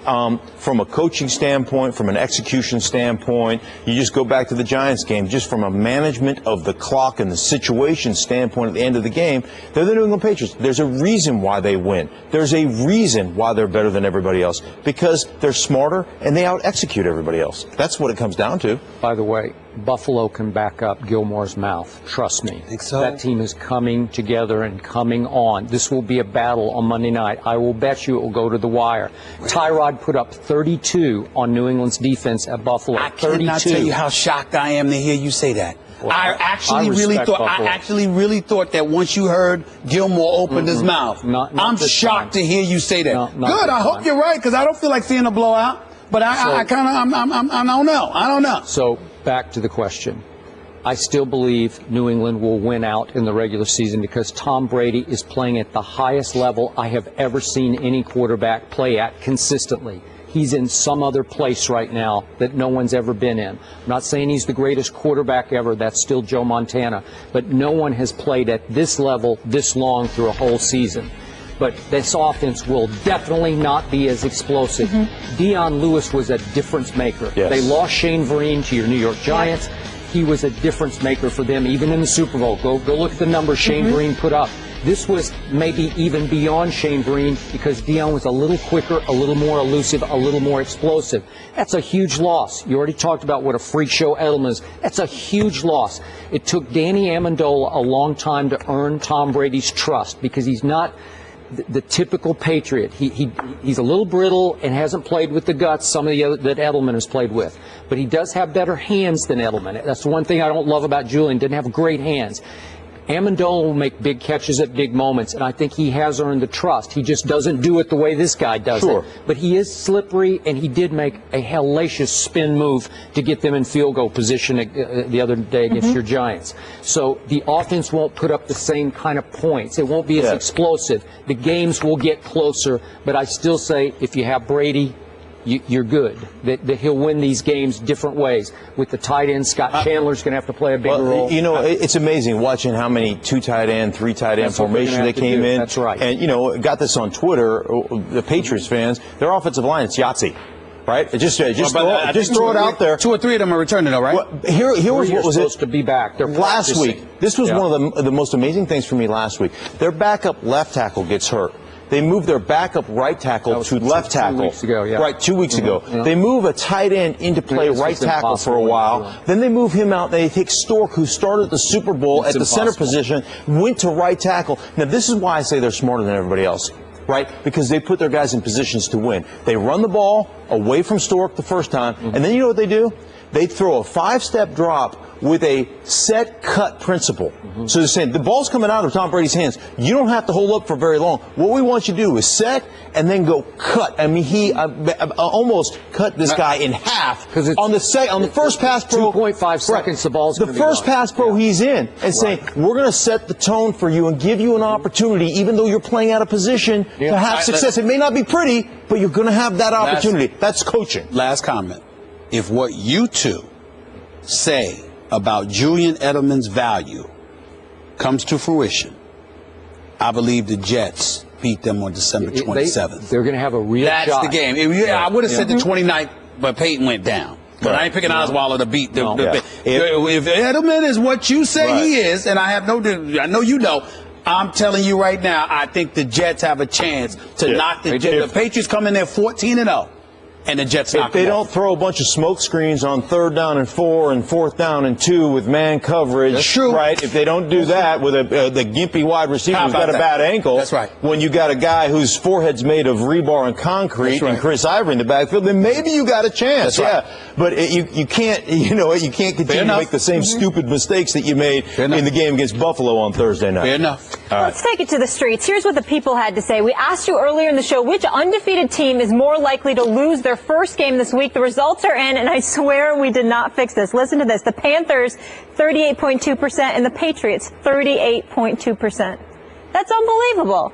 From a coaching standpoint, from an execution standpoint, you just go back to the Giants game, just from a management of the clock and the situation standpoint at the end of the game, they're the New England Patriots. There's a reason why they win. There's a reason why they're better than everybody else, because they're smarter and they out-execute everybody else. That's what it comes down to. By the way, Buffalo can back up Gilmore's mouth. Trust me. Think so? That team is coming together and coming on. This will be a battle on Monday night. I will bet you it will go to the wire. Tyrod put up 32 on New England's defense at Buffalo. I cannot tell you how shocked I am to hear you say that. Well, I actually really thought that once you heard Gilmore open his mouth, I'm shocked to hear you say that. Good. I hope you're right, because I don't feel like seeing a blowout. But I don't know. I don't know. So back to the question. I still believe New England will win out in the regular season because Tom Brady is playing at the highest level I have ever seen any quarterback play at consistently. He's in some other place right now that no one's ever been in. I'm not saying he's the greatest quarterback ever. That's still Joe Montana. But no one has played at this level this long through a whole season. But this offense will definitely not be as explosive. Deion Lewis was a difference maker. Yes. They lost Shane Vereen to your New York Giants. He was a difference maker for them, even in the Super Bowl. Go look at the numbers Shane Vereen put up. This was maybe even beyond Shane Breen because Dion was a little quicker, a little more elusive, a little more explosive. That's a huge loss. You already talked about what a freak show Edelman is. That's a huge loss. It took Danny Amendola a long time to earn Tom Brady's trust because he's not the typical Patriot. He's a little brittle and hasn't played with the guts some of the other that Edelman has played with. But he does have better hands than Edelman. That's the one thing I don't love about Julian. Didn't have great hands. Amendola will make big catches at big moments, and I think he has earned the trust. He just doesn't do it the way this guy does it. But he is slippery, and he did make a hellacious spin move to get them in field goal position the other day against your Giants. So the offense won't put up the same kind of points. It won't be as explosive. The games will get closer, but I still say if you have Brady, you're good. That he'll win these games different ways. With the tight end, Scott Chandler's going to have to play a bigger role. You know, it's amazing watching how many 2 tight end, 3 tight end formation they came in. That's right. And, you know, got this on Twitter, the Patriots fans, their offensive line, it's Yahtzee. Right? Just throw it out there. 2 or 3 of them are returning, though, right? Well, here was what was supposed to be back. They're last week. This was one of the most amazing things for me last week. Their backup left tackle gets hurt. They moved their backup right tackle to left tackle. 2 weeks ago, yeah. Right, 2 weeks ago. Yeah. They move a tight end into play right tackle for a while. Then they move him out. They take Stork, who started the Super Bowl at the center position, went to right tackle. Now, this is why I say they're smarter than everybody else. Right? Because they put their guys in positions to win. They run the ball away from Stork the first time, and then you know what they do? They throw a 5-step drop with a set cut principle. So they're saying the ball's coming out of Tom Brady's hands. You don't have to hold up for very long. What we want you to do is set and then go cut. I mean, he almost cut this guy in half on the first pass pro. 2.5 seconds, the ball's the first pass pro he's in and saying, we're going to set the tone for you and give you an opportunity, even though you're playing out of position, to have success. It may not be pretty, but you're going to have that opportunity. That's coaching. Last comment. If what you two say about Julian Edelman's value comes to fruition, I believe the Jets beat them on December 27th. They're going to have a real shot. That's the game. I would have said the 29th, but Peyton went down. But I ain't picking Osweiler to beat the if Edelman is what you say he is, and I know you know, I'm telling you right now, I think the Jets have a chance to knock the Jets. The Patriots come in there 14-0. And the Jets knock them off. If they don't throw a bunch of smoke screens on 3rd down and 4 and 4th down and 2 with man coverage, that's true. Right? If they don't do that with the gimpy wide receiver who's got a bad ankle, that's right. When you got a guy whose forehead's made of rebar and concrete and Chris Ivory in the backfield, then maybe you got a chance. That's right. But you can't, you can't continue to make the same stupid mistakes that you made in the game against Buffalo on Thursday night. Fair enough. Let's take it to the streets. Here's what the people had to say. We asked you earlier in the show which undefeated team is more likely to lose their first game this week. The results are in, and I swear we did not fix this. Listen to this. The Panthers, 38.2%, and the Patriots, 38.2%. That's unbelievable.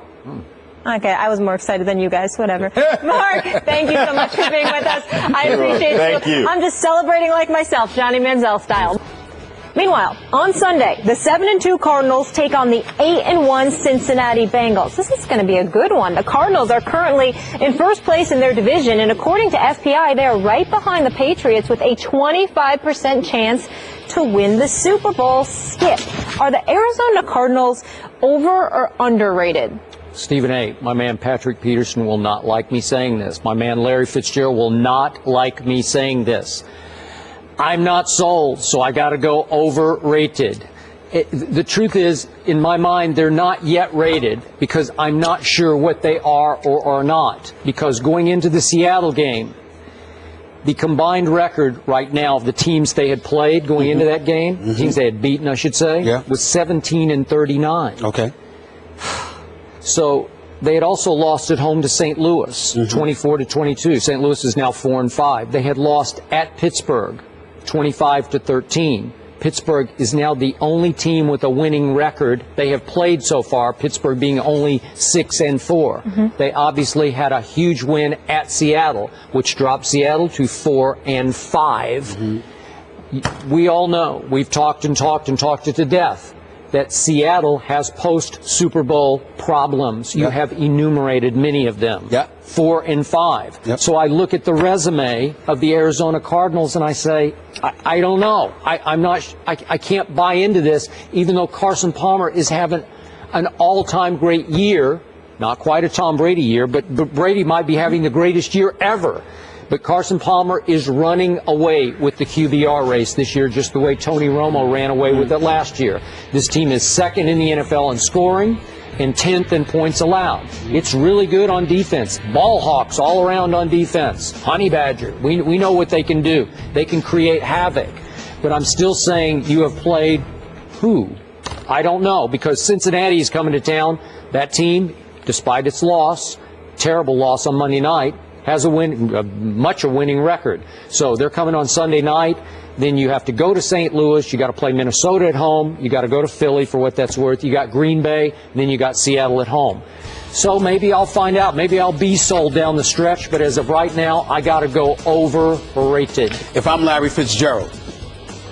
Okay, I was more excited than you guys. Whatever. Mark, thank you so much for being with us. I appreciate Thank you. I'm just celebrating like myself, Johnny Manziel style. Meanwhile, on Sunday, the 7-2 Cardinals take on the 8-1 Cincinnati Bengals. This is going to be a good one. The Cardinals are currently in first place in their division, and according to FPI, they are right behind the Patriots with a 25% chance to win the Super Bowl. Skip, are the Arizona Cardinals over or underrated? Stephen A., my man Patrick Peterson will not like me saying this. My man Larry Fitzgerald will not like me saying this. I'm not sold, so I got to go overrated. The truth is, in my mind, they're not yet rated because I'm not sure what they are or are not. Because going into the Seattle game, the combined record right now of the teams they had played going into that game, teams they had beaten, I should say, was 17-39. Okay. So they had also lost at home to St. Louis, 24-22. St. Louis is now 4-5. They had lost at Pittsburgh, 25-13. Pittsburgh is now the only team with a winning record they have played so far, Pittsburgh being only 6-4. They obviously had a huge win at Seattle, which dropped Seattle to 4-5. We all know, we've talked it to death, that Seattle has post-Super Bowl problems. You have enumerated many of them. 4 and 5. So I look at the resume of the Arizona Cardinals and I say, I don't know. I can't buy into this, even though Carson Palmer is having an all-time great year, not quite a Tom Brady year, but Brady might be having the greatest year ever. But Carson Palmer is running away with the QBR race this year, just the way Tony Romo ran away with it last year. This team is second in the NFL in scoring and 10th in points allowed. It's really good on defense. Ball hawks all around on defense. Honey Badger, we know what they can do. They can create havoc. But I'm still saying you have played who? I don't know, because Cincinnati is coming to town. That team, despite its loss, terrible loss on Monday night, has a winning record. So they're coming on Sunday night. Then you have to go to St. Louis. You got to play Minnesota at home. You got to go to Philly for what that's worth. You got Green Bay. And then you got Seattle at home. So maybe I'll find out. Maybe I'll be sold down the stretch. But as of right now, I got to go overrated. If I'm Larry Fitzgerald,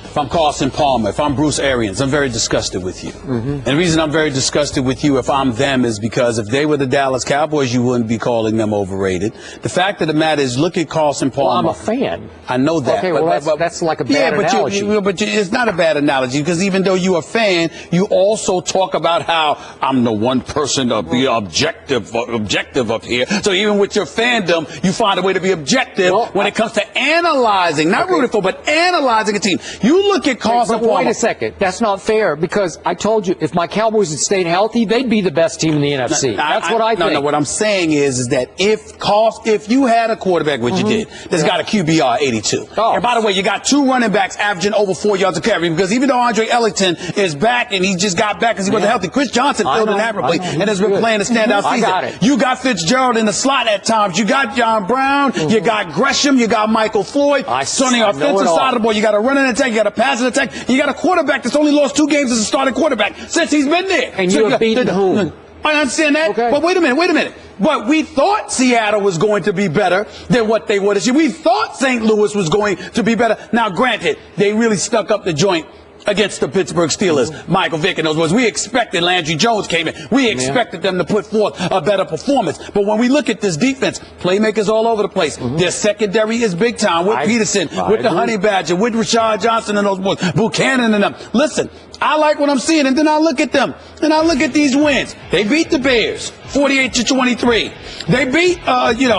if I'm Carson Palmer, if I'm Bruce Arians, I'm very disgusted with you. And the reason I'm very disgusted with you if I'm them is because if they were the Dallas Cowboys, you wouldn't be calling them overrated. The fact of the matter is, look at Carson Palmer. Well, I'm a fan. I know that. Okay, well, that's like a bad analogy. But it's not a bad analogy, because even though you're a fan, you also talk about how I'm the one person to be objective up here. So even with your fandom, you find a way to be objective when it comes to analyzing, not rooting for, but analyzing a team. You look at Carson Palmer. Wait a second. That's not fair, because I told you, if my Cowboys had stayed healthy, they'd be the best team in the NFC. That's what I think. No, what I'm saying is that if you had a quarterback, which you did, that's got a QBR 82. And by the way, you got 2 running backs averaging over 4 yards a carry, because even though Andre Ellington is back, and he just got back because he wasn't healthy, Chris Johnson filled in admirably and has been playing a standout season. You got Fitzgerald in the slot at times. You got John Brown. You got Gresham. You got Michael Floyd. So on the offensive side of the ball, you got a running attack. You got a passing attack. You got a quarterback that's only lost 2 games as a starting quarterback since he's been there. And you have beaten whom? I understand that. Okay. But wait a minute. But we thought Seattle was going to be better than what they were this year. We thought St. Louis was going to be better. Now, granted, they really stuck up the joint against the Pittsburgh Steelers. Michael Vick and those words. We expected Landry Jones came in. We expected them to put forth a better performance. But when we look at this defense, playmakers all over the place. Their secondary is big time with Peterson, with the Honey Badger, with Rashad Johnson and those boys, Buchanan and them. Listen, I like what I'm seeing, and then I look at them, and I look at these wins. They beat the Bears 48-23. They beat,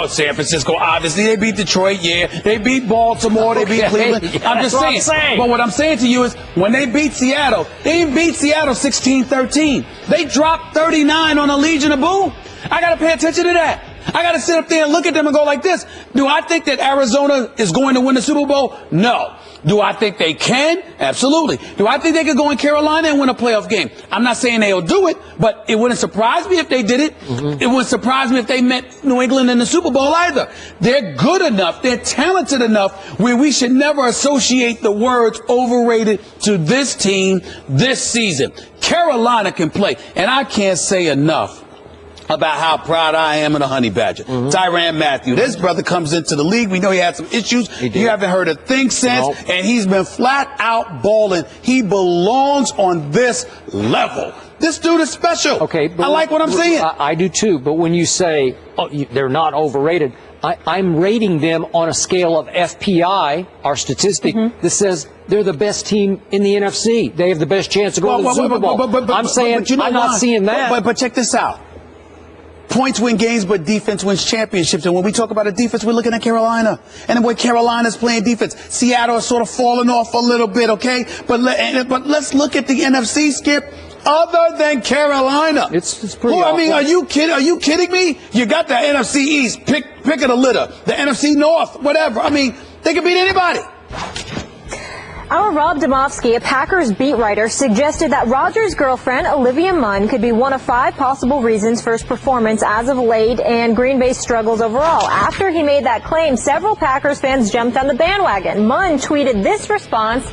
San Francisco, obviously. They beat Detroit, They beat Baltimore. They beat Cleveland. I'm just saying. But what I'm saying to you is, when they beat Seattle, they didn't beat Seattle 16-13. They dropped 39 on a Legion of Boom. I got to pay attention to that. I got to sit up there and look at them and go like this. Do I think that Arizona is going to win the Super Bowl? No. Do I think they can? Absolutely. Do I think they could go in Carolina and win a playoff game? I'm not saying they'll do it, but it wouldn't surprise me if they did it. It wouldn't surprise me if they met New England in the Super Bowl either. They're good enough, they're talented enough where we should never associate the words overrated to this team this season. Carolina can play, and I can't say enough about how proud I am of the Honey Badger. Tyrann Mathieu. This brother comes into the league. We know he had some issues. You haven't heard a thing since, and he's been flat out balling. He belongs on this level. This dude is special. Okay, but I like what I'm seeing. I do too, but when you say they're not overrated, I'm rating them on a scale of FPI, our statistic, that says they're the best team in the NFC. They have the best chance to go to the Super Bowl. I'm saying I'm not seeing that. But check this out. Points win games, but defense wins championships. And when we talk about a defense, we're looking at Carolina. And the way Carolina's playing defense, Seattle is sort of falling off a little bit, okay? But let's look at the NFC, Skip. Other than Carolina, it's pretty. I mean, are you kidding me? You got the NFC East, pick of the litter, the NFC North, whatever. I mean, they can beat anybody. Our Rob Domofsky, a Packers beat writer, suggested that Rodgers' girlfriend, Olivia Munn, could be one of 5 possible reasons for his performance as of late and Green Bay's struggles overall. After he made that claim, several Packers fans jumped on the bandwagon. Munn tweeted this response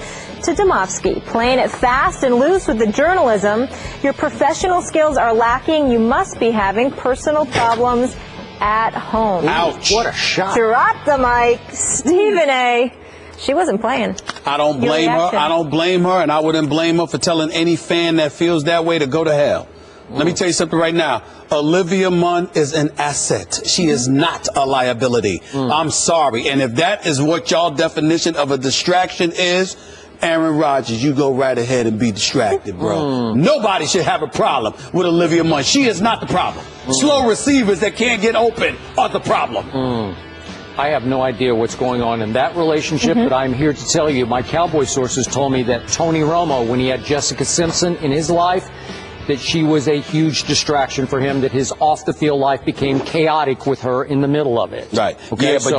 to Domofsky: "Playing it fast and loose with the journalism. Your professional skills are lacking. You must be having personal problems at home." Ouch. What a shot. Drop the mic. Stephen A. She wasn't playing. I don't blame her. I don't blame her, and I wouldn't blame her for telling any fan that feels that way to go to hell. Let me tell you something right now. Olivia Munn is an asset. She is not a liability. I'm sorry. And if that is what y'all definition of a distraction is, Aaron Rodgers, you go right ahead and be distracted, bro. Nobody should have a problem with Olivia Munn. She is not the problem. Slow receivers that can't get open are the problem. I have no idea what's going on in that relationship, but I'm here to tell you, my Cowboy sources told me that Tony Romo, when he had Jessica Simpson in his life, that she was a huge distraction for him, that his off-the-field life became chaotic with her in the middle of it. Right. Okay, Yeah, but so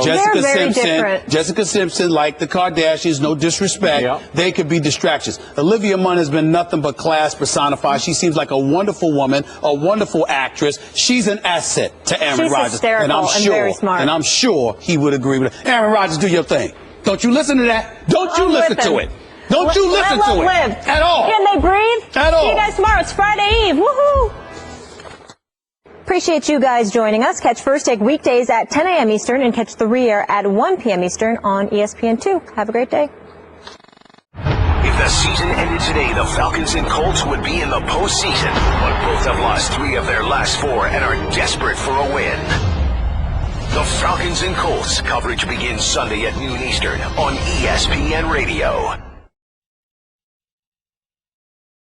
Jessica Simpson, like the Kardashians, no disrespect, they could be distractions. Olivia Munn has been nothing but class personified. She seems like a wonderful woman, a wonderful actress. She's an asset to Aaron Rodgers. She's hysterical and very smart. And I'm sure he would agree with her. Aaron Rodgers, do your thing. Don't you listen to that. Don't you listen to it. Don't you listen to it at all. Can they breathe? At all. See you guys tomorrow. It's Friday Eve. Woohoo! Appreciate you guys joining us. Catch First Take weekdays at 10 a.m. Eastern and catch the re-air at 1 p.m. Eastern on ESPN2. Have a great day. If the season ended today, the Falcons and Colts would be in the postseason, but both have lost 3 of their last 4 and are desperate for a win. The Falcons and Colts coverage begins Sunday at noon Eastern on ESPN Radio.